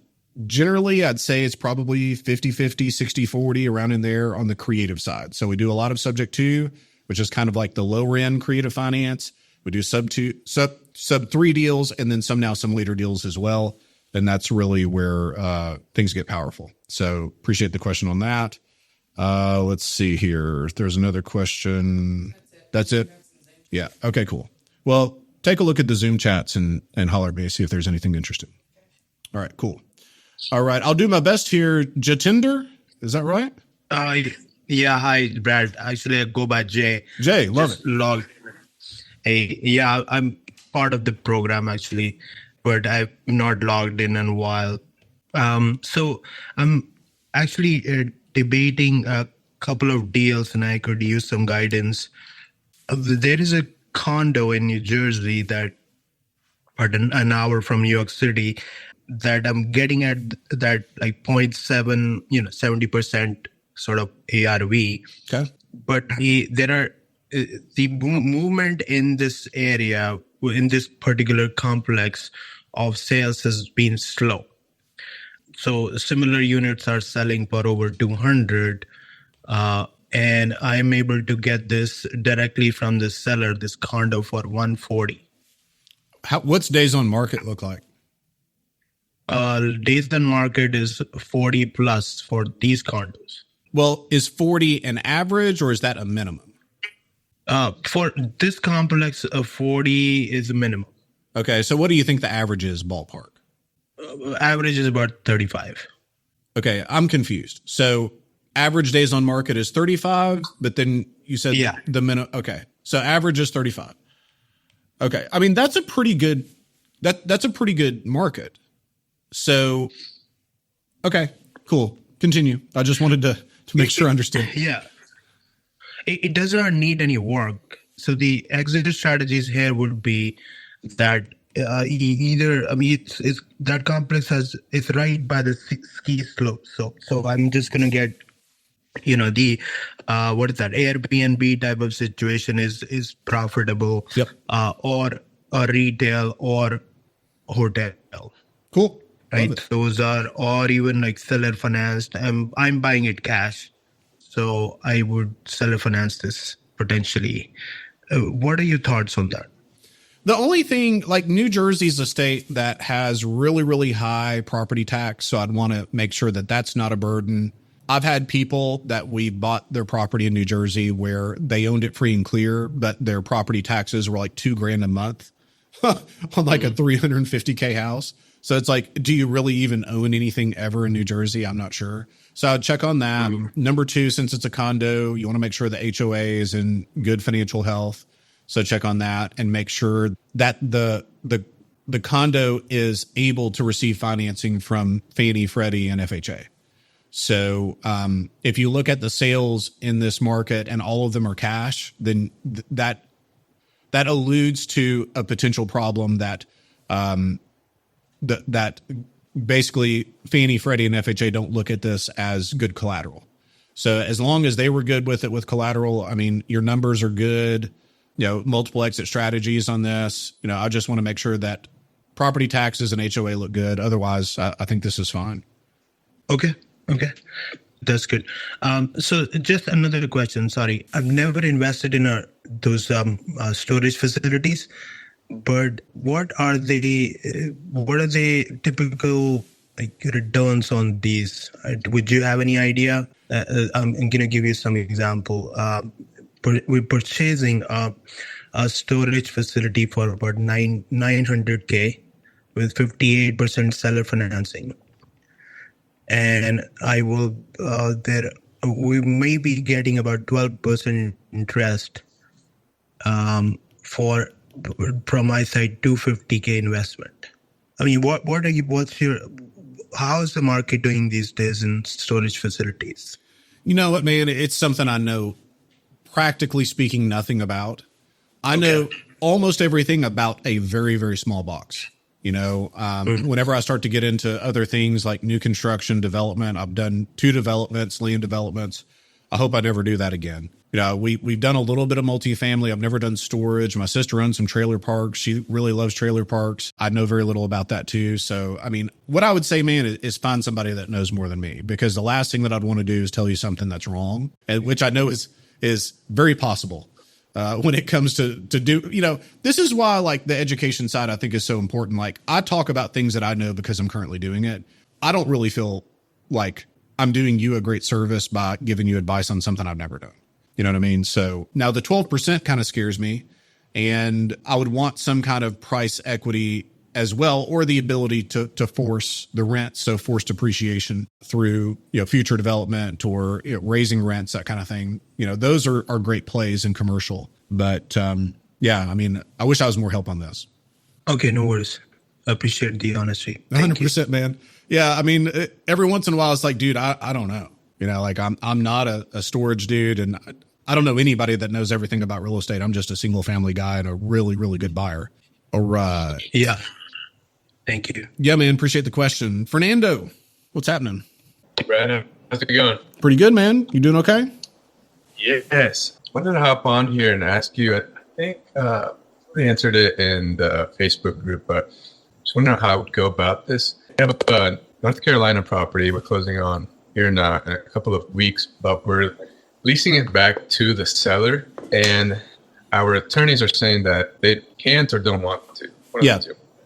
generally I'd say it's probably 50-50, 60-40 around in there on the creative side. So we do a lot of subject to, which is kind of like the lower end creative finance. We do sub 3 deals, and then some later deals as well. And that's really where things get powerful. So appreciate the question on that. Let's see here. There's another question. That's it. Yeah. Okay, cool. Well, take a look at the Zoom chats and holler at me, see if there's anything interesting. All right, cool. All right. I'll do my best here. Jatinder, is that right? Yeah. Hi, Brad. Actually, I go by Jay. Jay, love it. Hey, yeah, I'm part of the program actually, but I've not logged in a while. So I'm actually debating a couple of deals, and I could use some guidance. There is a condo in New Jersey that, an hour from New York City, that I'm getting at that like 0.7, 70% sort of ARV. Okay. But there are the movement in this area, in this particular complex of sales has been slow. So similar units are selling for over 200. And I'm able to get this directly from the seller, this condo for 140. What's days on market look like? Days on market is 40 plus for these condos. Well, is 40 an average or is that a minimum? For this complex, 40 is a minimum. Okay. So what do you think the average is ballpark? Average is about 35. Okay. I'm confused. So average days on market is 35, but then you said the minimum. Okay. So average is 35. Okay. I mean, that's a pretty good, that's a pretty good market. So, okay, cool. Continue. I just wanted to make sure I understood. Yeah. It does not need any work. So the exit strategies here would be that it's that complex it's right by the ski slope. So I'm just going to get, the, what is that? Airbnb type of situation is profitable. Yep. Or a retail or hotel. Cool. Love Right, it. those are, or even like seller financed. I'm buying it cash, so I would seller finance this potentially. What are your thoughts on that? The only thing, like New Jersey's a state that has really, really high property tax. So I'd want to make sure that that's not a burden. I've had people that we bought their property in New Jersey where they owned it free and clear, but their property taxes were like $2,000 a month on like a 350K house. So it's like, do you really even own anything ever in New Jersey? I'm not sure. So I'd check on that. Number two, since it's a condo, you want to make sure the HOA is in good financial health. So check on that and make sure that the condo is able to receive financing from Fannie, Freddie, and FHA. So if you look at the sales in this market and all of them are cash, then that alludes to a potential problem that that basically Fannie, Freddie, and FHA don't look at this as good collateral. So as long as they were good with it with collateral, I mean, your numbers are good. Multiple exit strategies on this. I just want to make sure that property taxes and HOA look good. Otherwise, I think this is fine. Okay, that's good. So just another question. Sorry, I've never invested in those storage facilities, but what are the typical returns on these? Would you have any idea? I'm going to give you some example. We're purchasing a storage facility for about $900K with 58% seller financing, and I will we may be getting about 12% interest from my side, $250K investment. I mean, how is the market doing these days in storage facilities? You know what, man? It's something I know, practically speaking, nothing about. I know almost everything about a very, very small box. Whenever I start to get into other things like new construction development, I've done 2 developments, land developments. I hope I never do that again. We've done a little bit of multifamily. I've never done storage. My sister owns some trailer parks. She really loves trailer parks. I know very little about that too. So, I mean, what I would say, man, is find somebody that knows more than me, because the last thing that I'd want to do is tell you something that's wrong, and which I know is very possible. When it comes to do, this is why like the education side, I think is so important. Like I talk about things that I know because I'm currently doing it. I don't really feel like I'm doing you a great service by giving you advice on something I've never done. You know what I mean? So now the 12% kind of scares me, and I would want some kind of price equity as well, or the ability to force the rent. So force depreciation through, future development or raising rents, that kind of thing. Those are great plays in commercial, but I mean, I wish I was more help on this. Okay. No worries. I appreciate the honesty. 100%, man. Yeah. I mean, every once in a while it's like, dude, I don't know, like I'm not a storage dude, and I don't know anybody that knows everything about real estate. I'm just a single family guy and a really, really good buyer. All right. Yeah. Thank you. Yeah, man. Appreciate the question. Fernando, what's happening? Brandon, how's it going? Pretty good, man. You doing okay? Yes. Wanted to hop on here and ask you, I think we answered it in the Facebook group, but just wondering how I would go about this. I have a North Carolina property we're closing on here in a couple of weeks, but we're leasing it back to the seller, and our attorneys are saying that they can't or don't want to.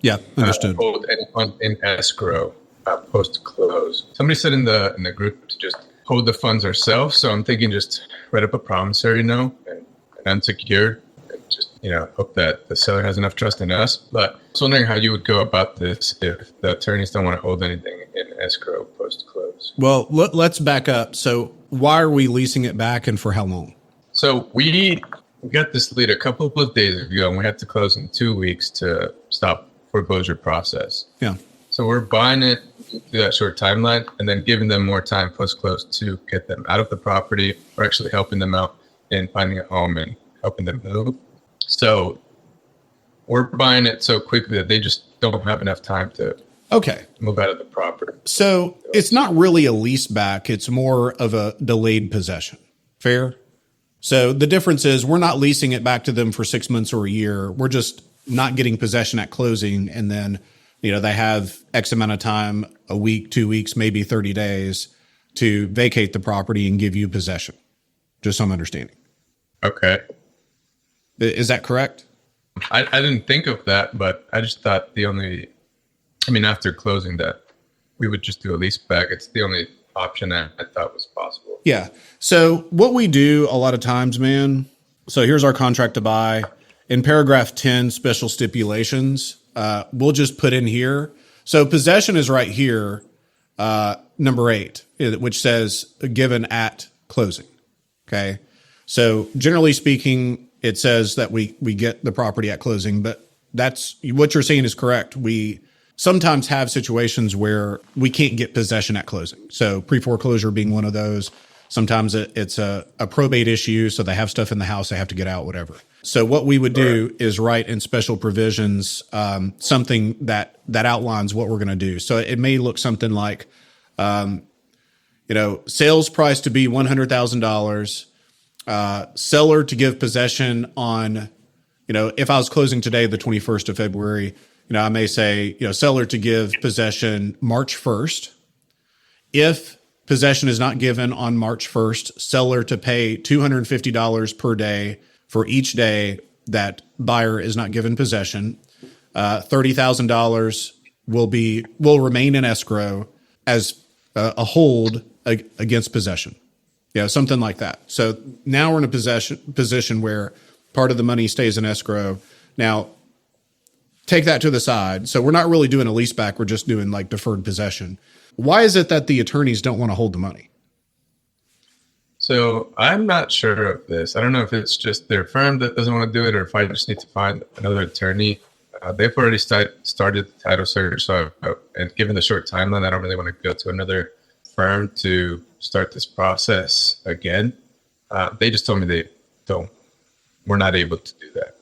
Yeah, understood. Hold any fund in escrow post close. Somebody said in the group to just hold the funds ourselves. So I'm thinking just write up a promissory note and unsecured, and just hope that the seller has enough trust in us. But I was wondering how you would go about this if the attorneys don't want to hold anything in escrow post close. Well, let's back up. So why are we leasing it back, and for how long? So we got this lead a couple of days ago, and we had to close in 2 weeks to stop foreclosure process. Yeah. So we're buying it through that short timeline and then giving them more time post-close to get them out of the property, or actually helping them out in finding a home and helping them move. So we're buying it so quickly that they just don't have enough time to move out of the property. So it's not really a lease back. It's more of a delayed possession. Fair? So the difference is we're not leasing it back to them for 6 months or a year. We're just not getting possession at closing, and then they have X amount of time, a week, 2 weeks, maybe 30 days to vacate the property and give you possession. Just some understanding. Okay. Is that correct? I didn't think of that, but I just thought after closing that, we would just do a lease back. It's the only option I thought was possible. Yeah. So what we do a lot of times, man, so here's our contract to buy. In paragraph 10, special stipulations, we'll just put in here. So possession is right here, number 8, which says given at closing. Okay. So generally speaking, it says that we get the property at closing, but that's what you're saying is correct. We sometimes have situations where we can't get possession at closing. So pre-foreclosure being one of those. Sometimes it's a probate issue, so they have stuff in the house they have to get out, whatever. So what we would do is write in special provisions something that outlines what we're going to do. So it may look something like, sales price to be $100,000, seller to give possession on, if I was closing today, the 21st of February, I may say, seller to give possession March 1st. If possession is not given on March 1st, seller to pay $250 per day for each day that buyer is not given possession. $30,000 will remain in escrow as a hold against possession. Something like that. So now we're in a position where part of the money stays in escrow. Now, take that to the side. So we're not really doing a lease back. We're just doing like deferred possession. Why is it that the attorneys don't want to hold the money? So I'm not sure of this. I don't know if it's just their firm that doesn't want to do it, or if I just need to find another attorney. They've already started the title search. So, and given the short timeline, I don't really want to go to another firm to start this process again. They just told me we're not able to do that.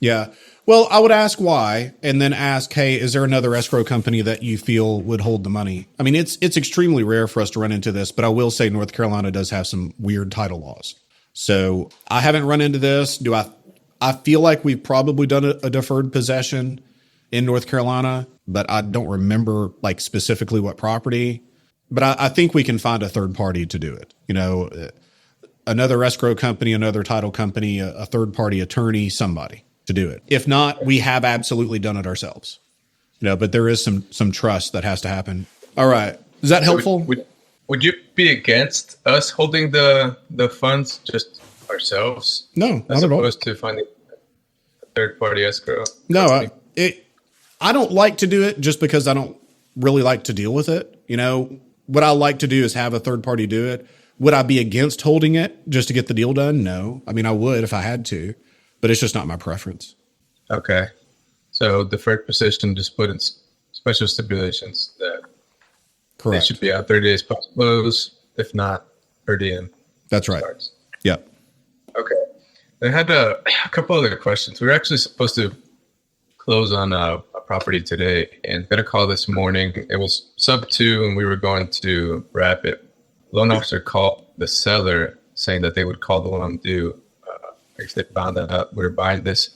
Yeah. Well, I would ask why, and then ask, hey, is there another escrow company that you feel would hold the money? I mean, it's extremely rare for us to run into this, but I will say North Carolina does have some weird title laws. So I haven't run into this. I feel like we've probably done a deferred possession in North Carolina, but I don't remember like specifically what property. But I think we can find a third party to do it. Another escrow company, another title company, a third party attorney, somebody to do it. If not, we have absolutely done it ourselves. But there is some trust that has to happen. All right. Is that helpful? Would you be against us holding the funds just ourselves? No, as not at all. Opposed to finding a third party escrow? No, I don't like to do it just because I don't really like to deal with it. What I like to do is have a third party do it. Would I be against holding it just to get the deal done? No. I mean, I would if I had to, but it's just not my preference. Okay. So deferred possession, just put in special stipulations that Correct. They should be out 30 days post close. If not, per diem. That's right. Starts. Yeah. Okay. I had a couple other questions. We were actually supposed to close on a property today and got a call this morning. It was sub 2 and we were going to wrap it. Loan officer called the seller saying that they would call the loan due. I guess they found out we were buying this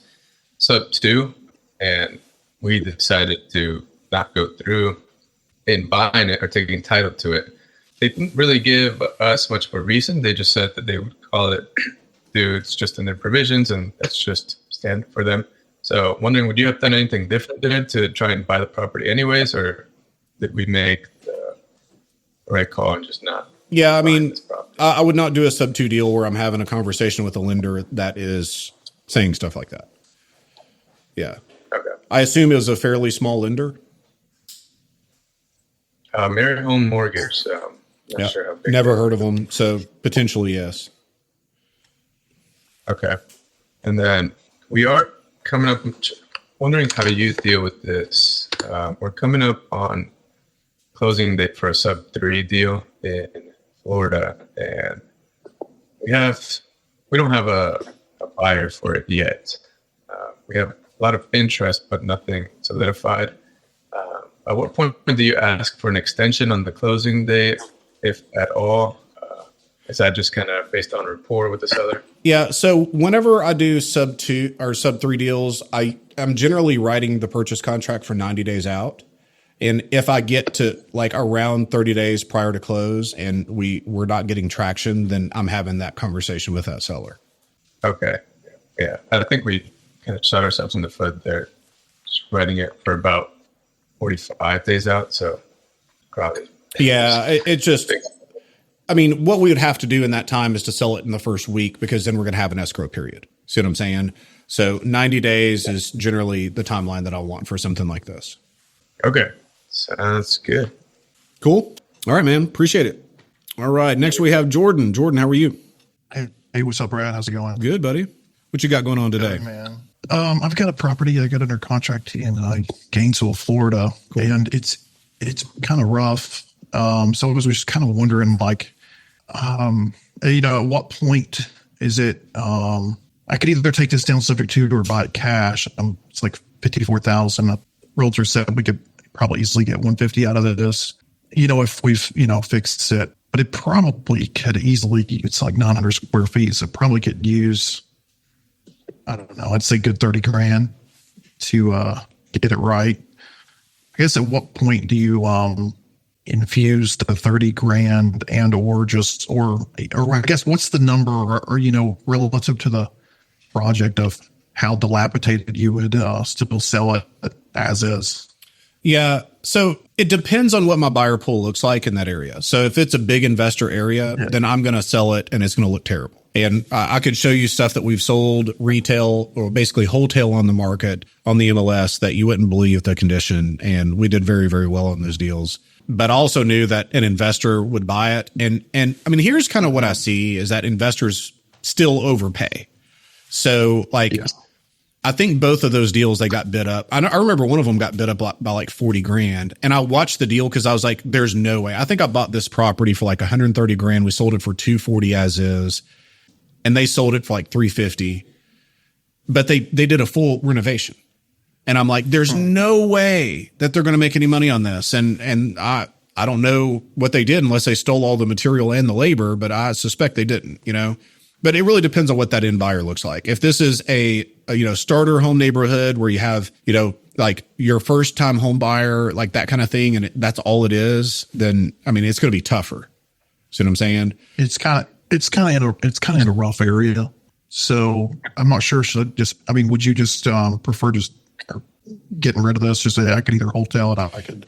sub 2, and we decided to not go through in buying it or taking title to it. They didn't really give us much of a reason. They just said that they would call it due. It's just in their provisions, and that's just standard for them. So wondering, would you have done anything different there to try and buy the property anyways, or did we make the right call and just not? Yeah, I mean, I would not do a sub 2 deal where I'm having a conversation with a lender that is saying stuff like that. Yeah. Okay. I assume it was a fairly small lender. Mary Home Mortgage. Not sure how big. Never heard of them, so potentially yes. Okay. And then we are coming up, wondering how you deal with this. We're coming up on closing date for a sub 3 deal in Florida, and we don't have a buyer for it yet. We have a lot of interest, but nothing solidified. At what point do you ask for an extension on the closing date, if at all? Is that just kind of based on rapport with the seller? Yeah. So whenever I do sub 2 or sub 3 deals, I'm generally writing the purchase contract for 90 days out. And if I get to like around 30 days prior to close and we're not getting traction, then I'm having that conversation with that seller. Okay. Yeah. I think we kind of shot ourselves in the foot there, just writing it for about 45 days out. So probably. Yeah. It just, I mean, what we would have to do in that time is to sell it in the first week, because then we're going to have an escrow period. See what I'm saying? So 90 days is generally the timeline that I want for something like this. Okay. Sounds good. Cool. All right, man. Appreciate it. All right. Next we have Jordan. Jordan, how are you? Hey, what's up, Brad? How's it going? Good, buddy. What you got going on today? Hey, man. I've got a property I got under contract in Gainesville, Florida, and it's kind of rough. So I was just kind of wondering, like, at what point is it? I could either take this down subject to or buy it cash. It's like $54,000. Realtor said we could probably easily get $150 out of this, if we've fixed it. But it probably could easily. It's like 900 square feet, so it probably could use, I don't know, I'd say good 30 grand to get it right. I guess at what point do you infuse the 30 grand or I guess what's the number or relative to the project of how dilapidated you would still sell it as is? Yeah. So it depends on what my buyer pool looks like in that area. So if it's a big investor area, then I'm going to sell it and it's going to look terrible. And I could show you stuff that we've sold retail or basically wholesale on the market on the MLS that you wouldn't believe the condition. And we did very, very well on those deals. But I also knew that an investor would buy it. And I mean, here's kind of what I see is that investors still overpay. So I think both of those deals, they got bid up. I remember one of them got bid up by like 40 grand. And I watched the deal because I was like, there's no way. I think I bought this property for like 130 grand. We sold it for 240 as is. And they sold it for like 350. But they did a full renovation. And I'm like, there's no way that they're going to make any money on this. And I don't know what they did unless they stole all the material and the labor, but I suspect they didn't, But it really depends on what that end buyer looks like. If this is a starter home neighborhood where you have, like your first time home buyer, like that kind of thing, and that's all it is, then, I mean, it's going to be tougher. See what I'm saying? It's kind of in a rough area. So I'm not sure. Would you just prefer just getting rid of this? Just say I could either wholesale it or I could.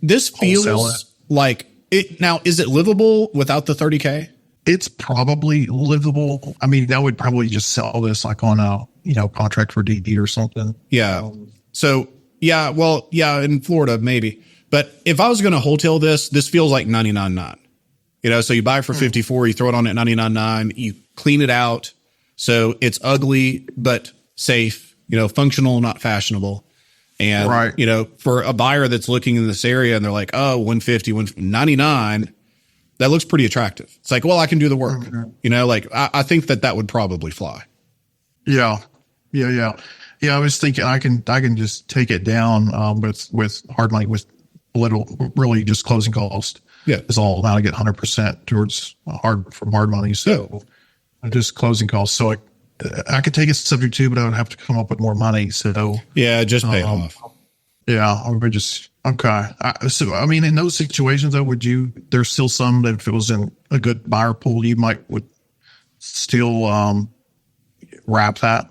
This feels like it. Now, is it livable without the 30K? It's probably livable. I mean, that would probably just sell this like on a, contract for DD or something. Yeah. So yeah, well, yeah, in Florida, maybe. But if I was going to wholesale this feels like 99.9. So you buy it for 54, you throw it on at 99.9, you clean it out. So it's ugly, but safe, functional, not fashionable. And, right. For a buyer that's looking in this area and they're like, oh, 150, 199, that looks pretty attractive. It's like, well, I can do the work, I think that would probably fly. Yeah. I was thinking I can just take it down, with hard money, with really just closing cost. Yeah. Is all now to get 100% towards hard money. So just closing costs. So I could take it subject to, but I would have to come up with more money. So yeah, just pay off. Yeah. I would just, okay. So, I mean, in those situations though, there's still some that if it was in a good buyer pool, you would still, wrap that,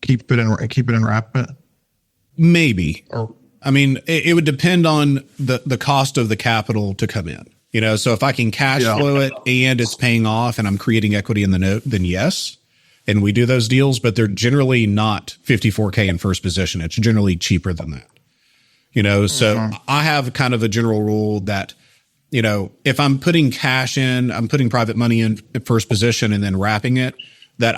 keep it and wrap it. Maybe. I mean, it would depend on the cost of the capital to come in, so if I can cash flow it and it's paying off and I'm creating equity in the note, then yes. And we do those deals, but they're generally not 54K in first position. It's generally cheaper than that, so I have kind of a general rule that, if I'm putting cash in, I'm putting private money in first position and then wrapping it, that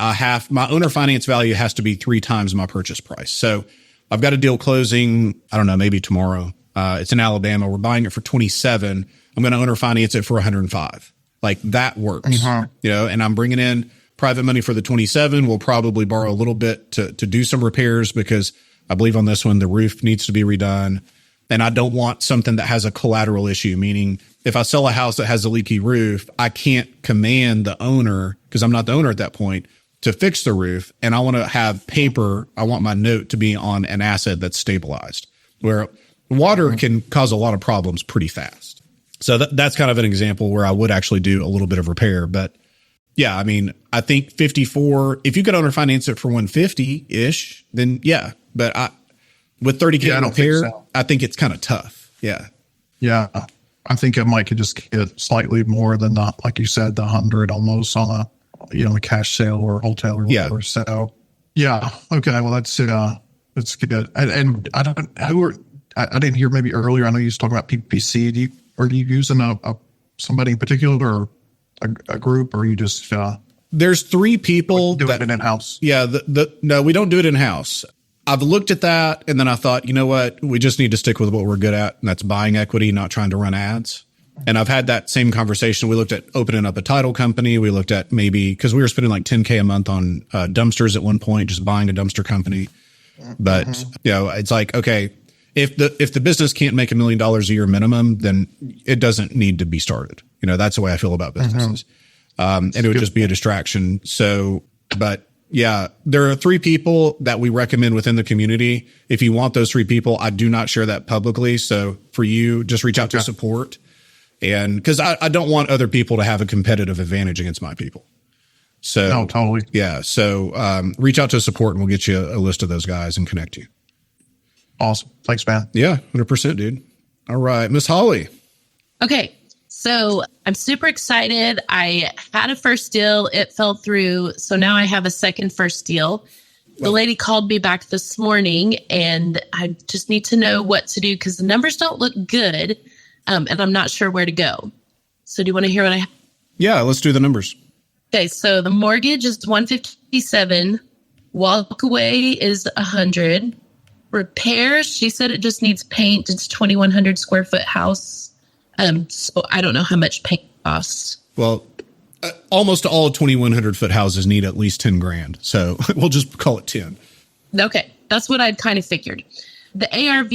my owner finance value has to be 3 times my purchase price. So I've got a deal closing, I don't know, maybe tomorrow. It's in Alabama. We're buying it for 27. I'm going to owner finance it for 105. Like that works, and I'm bringing in private money for the 27. We'll probably borrow a little bit to do some repairs because I believe on this one, the roof needs to be redone. And I don't want something that has a collateral issue, meaning if I sell a house that has a leaky roof, I can't command the owner, because I'm not the owner at that point, to fix the roof. And I want to have paper. I want my note to be on an asset that's stabilized, where water can cause a lot of problems pretty fast. So that's kind of an example where I would actually do a little bit of repair. But yeah, I mean, I think 54, if you could owner finance it for 150 ish, then yeah. But with 30K I don't repair, think so. I think it's kind of tough. Yeah. Yeah. I think I might could just get slightly more than the, like you said, the 100 almost on a, a cash sale or hotel or Yeah. whatever. So yeah. Okay. Well, that's good. And I don't, I didn't hear maybe earlier. I know you was talking about PPC. Are you using a somebody in particular or a group, or are you just, There's 3 people doing that it in-house? Yeah, no, we don't do it in house. I've looked at that, and then I thought, you know what, we just need to stick with what we're good at, and that's buying equity, not trying to run ads. And I've had that same conversation. We looked at opening up a title company. We looked at maybe, because we were spending like $10K a month on dumpsters at one point, just buying a dumpster company. But it's like, okay, if the business can't make $1 million a year minimum, then it doesn't need to be started. That's the way I feel about businesses. And it would just be a distraction. So, but yeah, there are 3 people that we recommend within the community. If you want those 3 people, I do not share that publicly. So for you, just reach out to support. And because I don't want other people to have a competitive advantage against my people. So No, totally. yeah. So reach out to support and we'll get you a list of those guys and connect you. Awesome. Thanks, man. Yeah, 100%, dude. All right, Miss Holly. Okay. So I'm super excited. I had a first deal. It fell through. So now I have a second first deal. The lady called me back this morning and I just need to know what to do because the numbers don't look good. And I'm not sure where to go. So do you want to hear what I have? Yeah, let's do the numbers. Okay. So the mortgage is 157. Walk away is 100. Repairs, she said it just needs paint. It's 2,100 square foot house. So I don't know how much paint costs. Well, almost all 2,100 foot houses need at least 10 grand. So we'll just call it 10. Okay. That's what I'd kind of figured. The ARV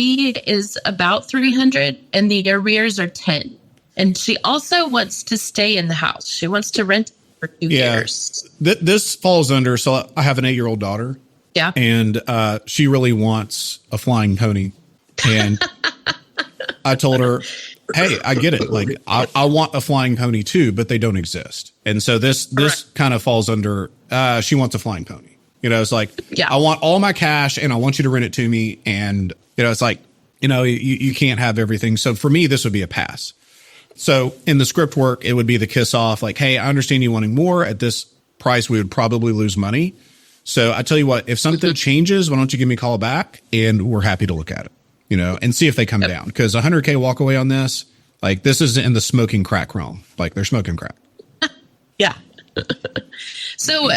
is about 300 and the arrears are 10. And she also wants to stay in the house. She wants to rent for 2 years. This falls under, so I have an 8-year-old daughter. Yeah. And she really wants a flying pony. And I told her, hey, I get it. Like I want a flying pony too, but they don't exist. And so this kind of falls under, she wants a flying pony. It's like, I want all my cash and I want you to rent it to me. And, it's like, you can't have everything. So for me, this would be a pass. So in the script work, it would be the kiss off like, hey, I understand you wanting more at this price. We would probably lose money. So I tell you what, if something changes, why don't you give me a call back and we're happy to look at it, and see if they come down. Because 100K walk away on this, like this is in the smoking crack realm. Like they're smoking crack. Yeah. So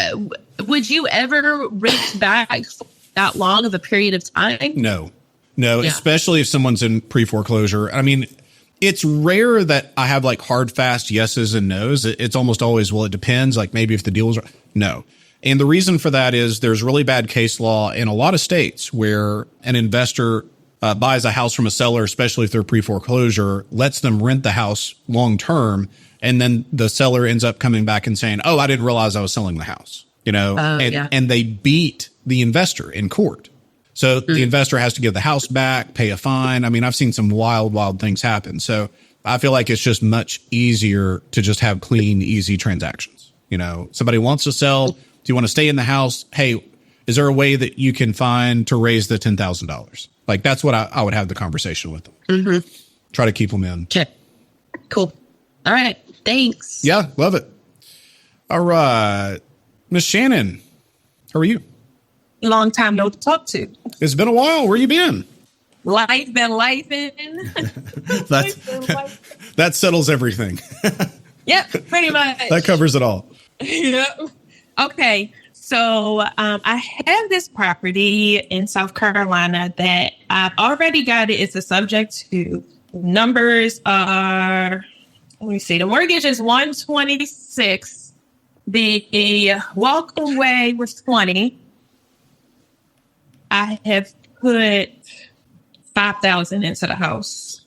would you ever rent back that long of a period of time? No, especially if someone's in pre-foreclosure. I mean, it's rare that I have like hard, fast yeses and nos. It's almost always, well, it depends. Like maybe if the deal is no. And the reason for that is there's really bad case law in a lot of states where an investor buys a house from a seller, especially if they're pre-foreclosure, lets them rent the house long term. And then the seller ends up coming back and saying, oh, I didn't realize I was selling the house, and they beat the investor in court. So the investor has to give the house back, pay a fine. I mean, I've seen some wild, wild things happen. So I feel like it's just much easier to just have clean, easy transactions. Somebody wants to sell. Do you want to stay in the house? Hey, is there a way that you can find to raise the $10,000? Like that's what I would have the conversation with them. Mm-hmm. Try to keep them in. Okay. Cool. All right. Thanks. Yeah. Love it. All right. Miss Shannon, how are you? Long time no talk to. It's been a while. Where you been? Life been lifing. That settles everything. Yep, pretty much. That covers it all. Yep. Okay. So I have this property in South Carolina that I've already got it. It's a subject to. Numbers are, let me see, the mortgage is 126. The walk away was 20. I have put $5,000 into the house.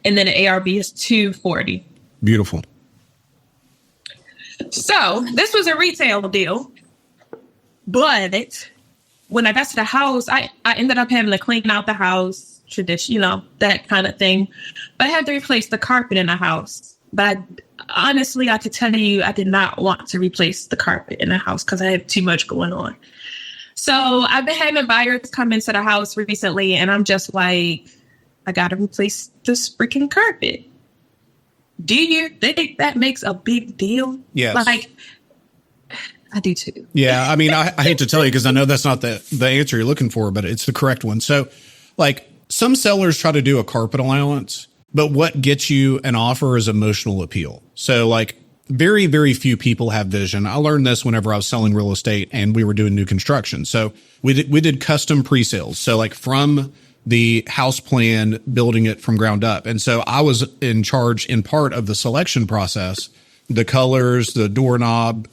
And then the ARV is $240,000. Beautiful. So this was a retail deal. But when I got to the house, I ended up having to clean out the house, tradition, that kind of thing. But I had to replace the carpet in the house. But honestly, I could tell you I did not want to replace the carpet in the house because I had too much going on. So I've been having buyers come into the house recently, and I'm just like, I got to replace this freaking carpet. Do you think that makes a big deal? Yes. Like, I do too. Yeah. I mean, I hate to tell you because I know that's not the answer you're looking for, but it's the correct one. So, like, some sellers try to do a carpet allowance, but what gets you an offer is emotional appeal. So, like, very, very few people have vision. I learned this whenever I was selling real estate and we were doing new construction. So we did custom pre-sales. So like from the house plan, building it from ground up. And so I was in charge in part of the selection process, the colors, the doorknob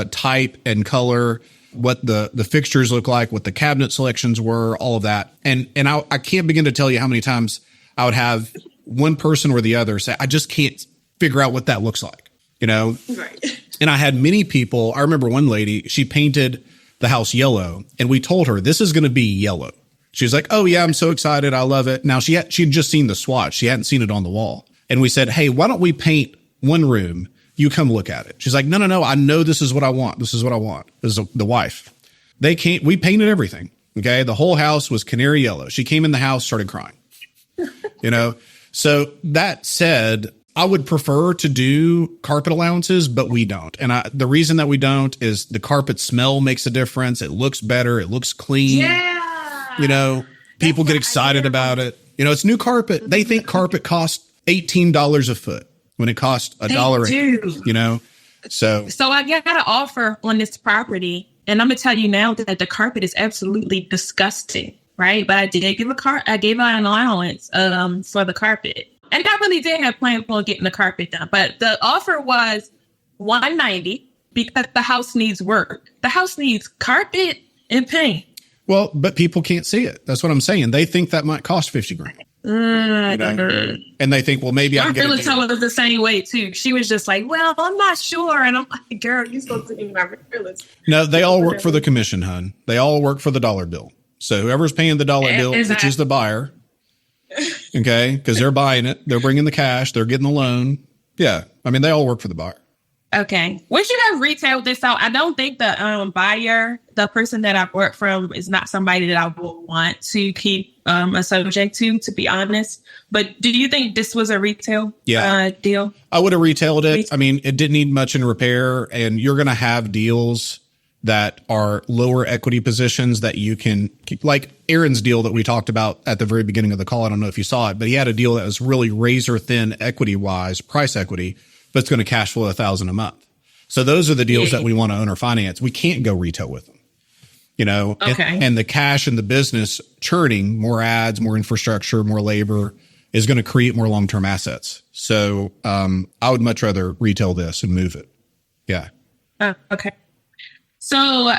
type and color, what the fixtures look like, what the cabinet selections were, all of that. And I can't begin to tell you how many times I would have one person or the other say, I just can't figure out what that looks like. Right. And I had many people. I remember one lady, she painted the house yellow and we told her this is going to be yellow. She was like, oh yeah, I'm so excited. I love it. Now she'd just seen the swatch. She hadn't seen it on the wall. And we said, hey, why don't we paint one room? You come look at it. She's like, no. I know this is what I want. This is what I want. This is the wife. We painted everything. Okay. The whole house was canary yellow. She came in the house, started crying, So that said, I would prefer to do carpet allowances, but we don't. And the reason that we don't is the carpet smell makes a difference. It looks better. It looks clean. Yeah. People get excited about it. It's new carpet. They think carpet costs $18 a foot when it costs $1. So I got an offer on this property, and I'm gonna tell you now that the carpet is absolutely disgusting, right? But I did give I gave her an allowance for the carpet. And I really did have plans on getting the carpet done. But the offer was $190 because the house needs work. The house needs carpet and paint. Well, but people can't see it. That's what I'm saying. They think that might cost $50,000. And they think, well, maybe I can get it. My realtor was the same way too. She was just like, well, I'm not sure. And I'm like, girl, you're supposed to be my realtor. No, they all work for the commission, hun. They all work for the dollar bill. So whoever's paying the dollar bill, which is the buyer. Okay. Because they're buying it. They're bringing the cash. They're getting the loan. Yeah. I mean, they all work for the buyer. Okay. Once you have retailed this out, I don't think the buyer, the person that I work from, is not somebody that I would want to keep a subject to be honest. But do you think this was a retail deal? I would have retailed it. I mean, it didn't need much in repair, and you're going to have deals that are lower equity positions that you can keep, like Aaron's deal that we talked about at the very beginning of the call. I don't know if you saw it, but he had a deal that was really razor thin equity wise, price equity, but it's going to cash flow $1,000 a month. So those are the deals that we want to owner finance. We can't go retail with them, and the cash in the business churning more ads, more infrastructure, more labor is going to create more long-term assets. So I would much rather retail this and move it. Yeah. Okay. So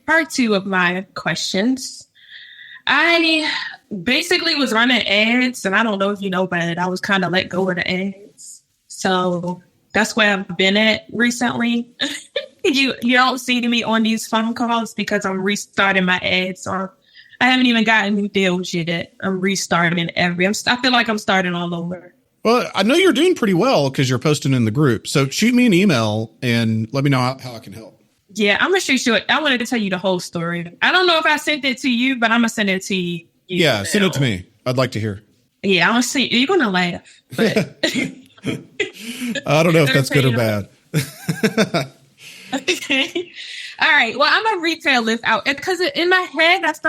part two of my questions. I basically was running ads, and I don't know if you know, but I was kind of let go of the ads. So that's where I've been at recently. You don't see me on these phone calls because I'm restarting my ads. So I haven't even gotten new deals yet. I'm restarting I feel like I'm starting all over. Well, I know you're doing pretty well because you're posting in the group. So shoot me an email and let me know how I can help. Yeah, I'm going to shoot you. I wanted to tell you the whole story. I don't know if I sent it to you, but I'm going to send it to you. Yeah, send it to me. I'd like to hear. Yeah, I'm going to see. You're going to laugh. But I don't know if that's good or bad. Okay. All right. Well, I'm going to retail this out because in my head, got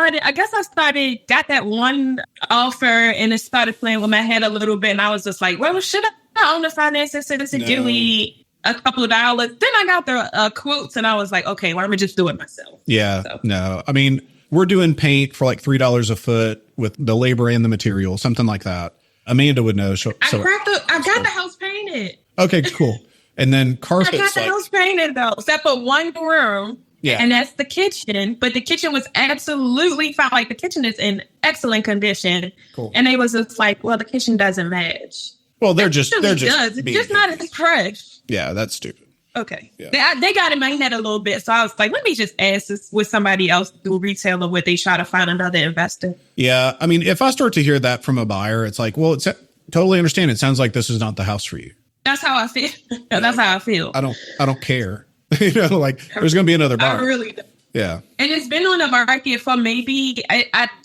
that one offer and it started playing with my head a little bit. And I was just like, well, should I own the finances to give me a couple of dollars? Then I got the quotes and I was like, okay, well, I'm going to just do it myself. Yeah. So. No, I mean, we're doing paint for like $3 a foot with the labor and the material, something like that. Amanda would know. I got the house painted. Okay, cool. And then carpets. I got the house painted though, except for one room. Yeah. And that's the kitchen. But the kitchen was absolutely fine. Like the kitchen is in excellent condition. Cool. And they was just like, well, the kitchen doesn't match. Well, they're just It's being just not as fresh. Yeah, that's stupid. Okay. Yeah. They got in my head a little bit. So I was like, let me just ask this with somebody else through retailer would they try to find another investor. Yeah. I mean, if I start to hear that from a buyer, it's like, well, it's totally understand. It sounds like this is not the house for you. That's how I feel. That's how I feel. I don't care. Like there's going to be another buyer. I really don't. Yeah. And it's been on the market for maybe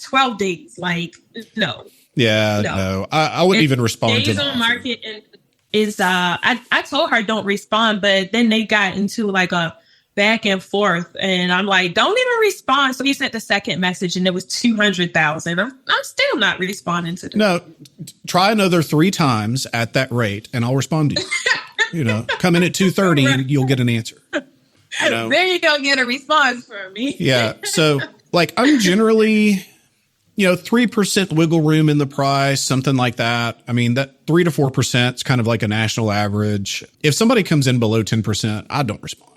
12 days. Like, no. Yeah. No. I wouldn't even respond to days that. on market and is I told her don't respond, but then they got into like a back and forth, and I'm like, don't even respond. So he sent the second message, and it was 200,000. I'm still not responding to them. No, try another 3 times at that rate, and I'll respond to you. Come in at 2:30, and you'll get an answer. There you go, get a response from me. Yeah. So, like, I'm generally, 3% wiggle room in the price, something like that. I mean, that 3 to 4% is kind of like a national average. If somebody comes in below 10%, I don't respond.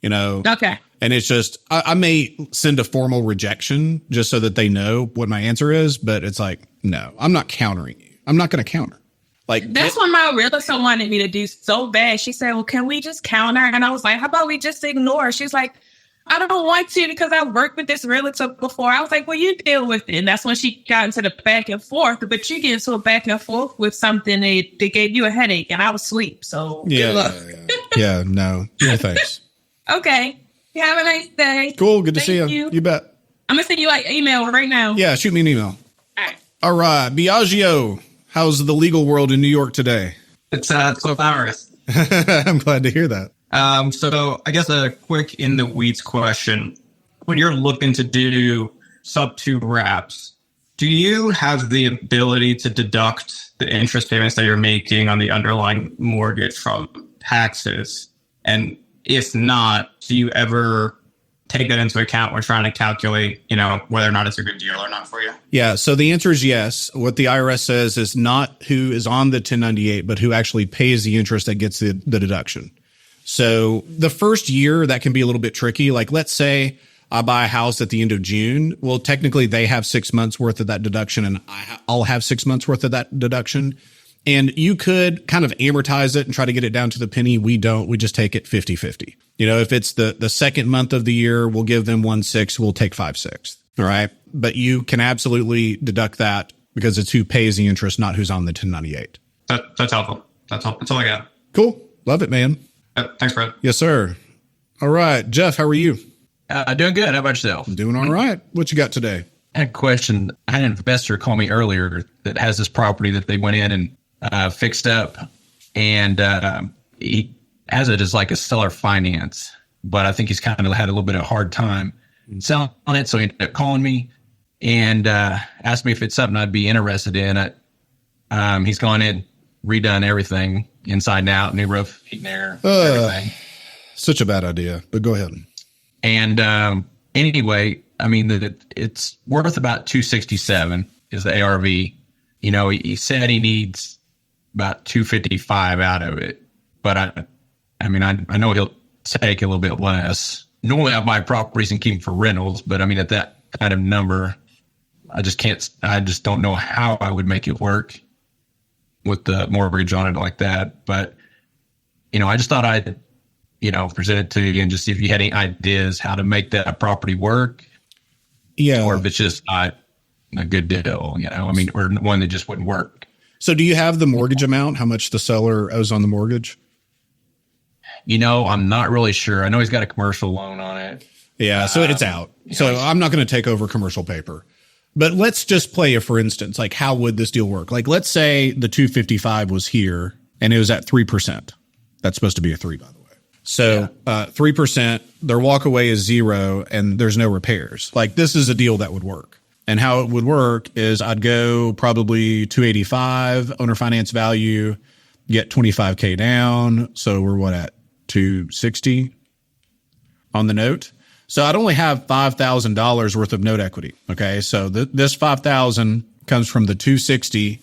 Okay. And it's just, I may send a formal rejection just so that they know what my answer is. But it's like, no, I'm not countering you. I'm not going to counter. Like That's what my realtor wanted me to do so bad. She said, well, can we just counter? And I was like, how about we just ignore? She's like, I don't want to because I worked with this realtor before. I was like, well, you deal with it. And that's when she got into the back and forth. But you get into a back and forth with something they gave you a headache, and I was asleep. So good luck. Yeah, no thanks. Okay. You have a nice day. Cool. Good to see you. You bet. I'm going to send you an email right now. Yeah, shoot me an email. All right. All right. Biagio, how's the legal world in New York today? It's so glamorous. I'm glad to hear that. So I guess a quick in the weeds question. When you're looking to do sub 2 wraps, do you have the ability to deduct the interest payments that you're making on the underlying mortgage from taxes? And if not, do you ever take that into account when trying to calculate, whether or not it's a good deal or not for you? Yeah. So the answer is yes. What the IRS says is not who is on the 1098, but who actually pays the interest that gets the deduction. So the first year that can be a little bit tricky. Like let's say I buy a house at the end of June. Well, technically they have 6 months worth of that deduction and I'll have 6 months worth of that deduction. And you could kind of amortize it and try to get it down to the penny. We don't. We just take it 50-50. If it's the second month of the year, we'll give them 1/6. We'll take 5/6. All right. But you can absolutely deduct that because it's who pays the interest, not who's on the 1098. That's helpful. That's all I got. Cool. Love it, man. Thanks, Brad. Yes, sir. All right. Jeff, how are you? Doing good. How about yourself? I'm doing all right. What you got today? I had a question. I had an investor call me earlier that has this property that they went in and fixed up, and he has it as like a seller finance, but I think he's kind of had a little bit of a hard time selling it. So he ended up calling me and asked me if it's something I'd be interested in. He's gone in, redone everything inside and out, new roof, heat and air, everything. Such a bad idea, but go ahead. And anyway, I mean, it's worth about 267 is the ARV. He said he needs about 255 out of it, but I know he'll take a little bit less. Normally I buy properties and keep them for rentals, but I mean, at that kind of number, I just don't know how I would make it work with the mortgage on it like that. But, I just thought I'd, present it to you and just see if you had any ideas how to make that property work. Yeah. Or if it's just not a good deal, or one that just wouldn't work. So do you have the mortgage amount, how much the seller owes on the mortgage? I'm not really sure. I know he's got a commercial loan on it. Yeah, so it's out. So I'm not going to take over commercial paper. But let's just play a for instance, like how would this deal work? Like let's say the 255 was here and it was at 3%. That's supposed to be a 3, by the way. So 3%, their walk away is 0 and there's no repairs. Like this is a deal that would work. And how it would work is I'd go probably 285 owner finance value, get 25K down. So we're at 260 on the note. So I'd only have $5,000 worth of note equity. Okay. So this 5,000 comes from the 260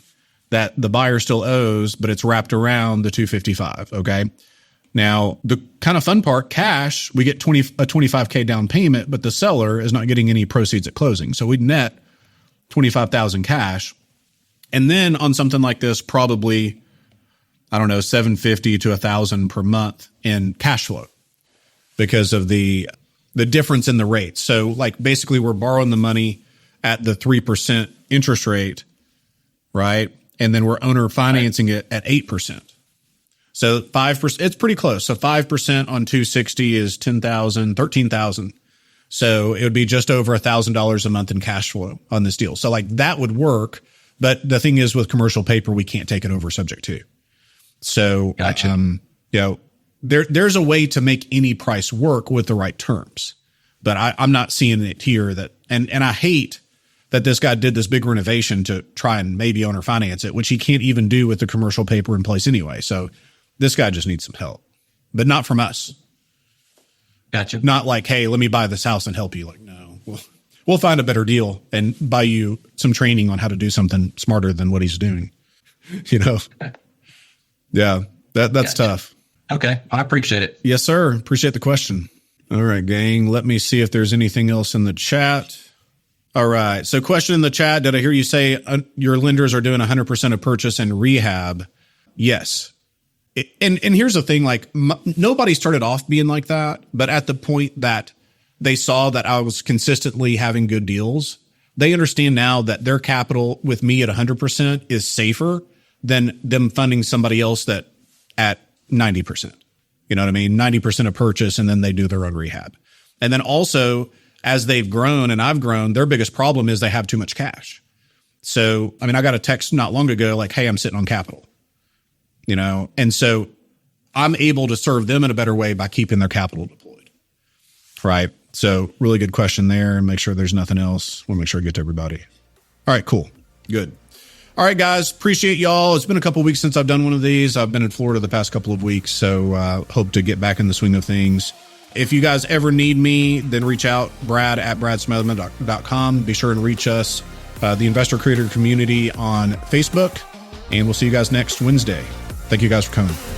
that the buyer still owes, but it's wrapped around the 255. Okay. Now, the kind of fun part, cash, we get a $25K down payment, but the seller is not getting any proceeds at closing. So we'd net $25,000 cash. And then on something like this, probably, I don't know, $750 to $1,000 per month in cash flow because of the difference in the rates. So like basically we're borrowing the money at the 3% interest rate, right? And then we're owner financing it at 8%. So 5%, it's pretty close. So 5% on 260 is 10,000, 13,000. So it would be just over $1,000 a month in cash flow on this deal. So like that would work. But the thing is with commercial paper, we can't take it over subject to. So, Gotcha. You know, there's a way to make any price work with the right terms, but I'm not seeing it here and I hate that this guy did this big renovation to try and maybe owner finance it, which he can't even do with the commercial paper in place anyway. So this guy just needs some help, but not from us. Gotcha. Not like, hey, let me buy this house and help you. Like, no, we'll find a better deal and buy you some training on how to do something smarter than what he's doing. You know? Yeah, that's Gotcha. tough. Okay. I appreciate it. Yes, sir. Appreciate the question. All right, gang. Let me see if there's anything else in the chat. All right. So question in the chat. Did I hear you say your lenders are doing 100% of purchase and rehab? Yes. And here's the thing, like nobody started off being like that, but at the point that they saw that I was consistently having good deals, they understand now that their capital with me at 100% is safer than them funding somebody else that at 90%. You know what I mean? 90% of purchase, and then they do their own rehab. And then also, as they've grown and I've grown, their biggest problem is they have too much cash. So, I mean, I got a text not long ago like, hey, I'm sitting on capital. You know, and so I'm able to serve them in a better way by keeping their capital deployed. Right. So really good question there, and make sure there's nothing else. We'll make sure I get to everybody. All right, cool. Good. All right, guys. Appreciate y'all. It's been a couple of weeks since I've done one of these. I've been in Florida the past couple of weeks, so hope to get back in the swing of things. If you guys ever need me, then reach out, Brad at bradsmotherman.com. Be sure and reach us, the Investor Creator Community on Facebook, and we'll see you guys next Wednesday. Thank you guys for coming.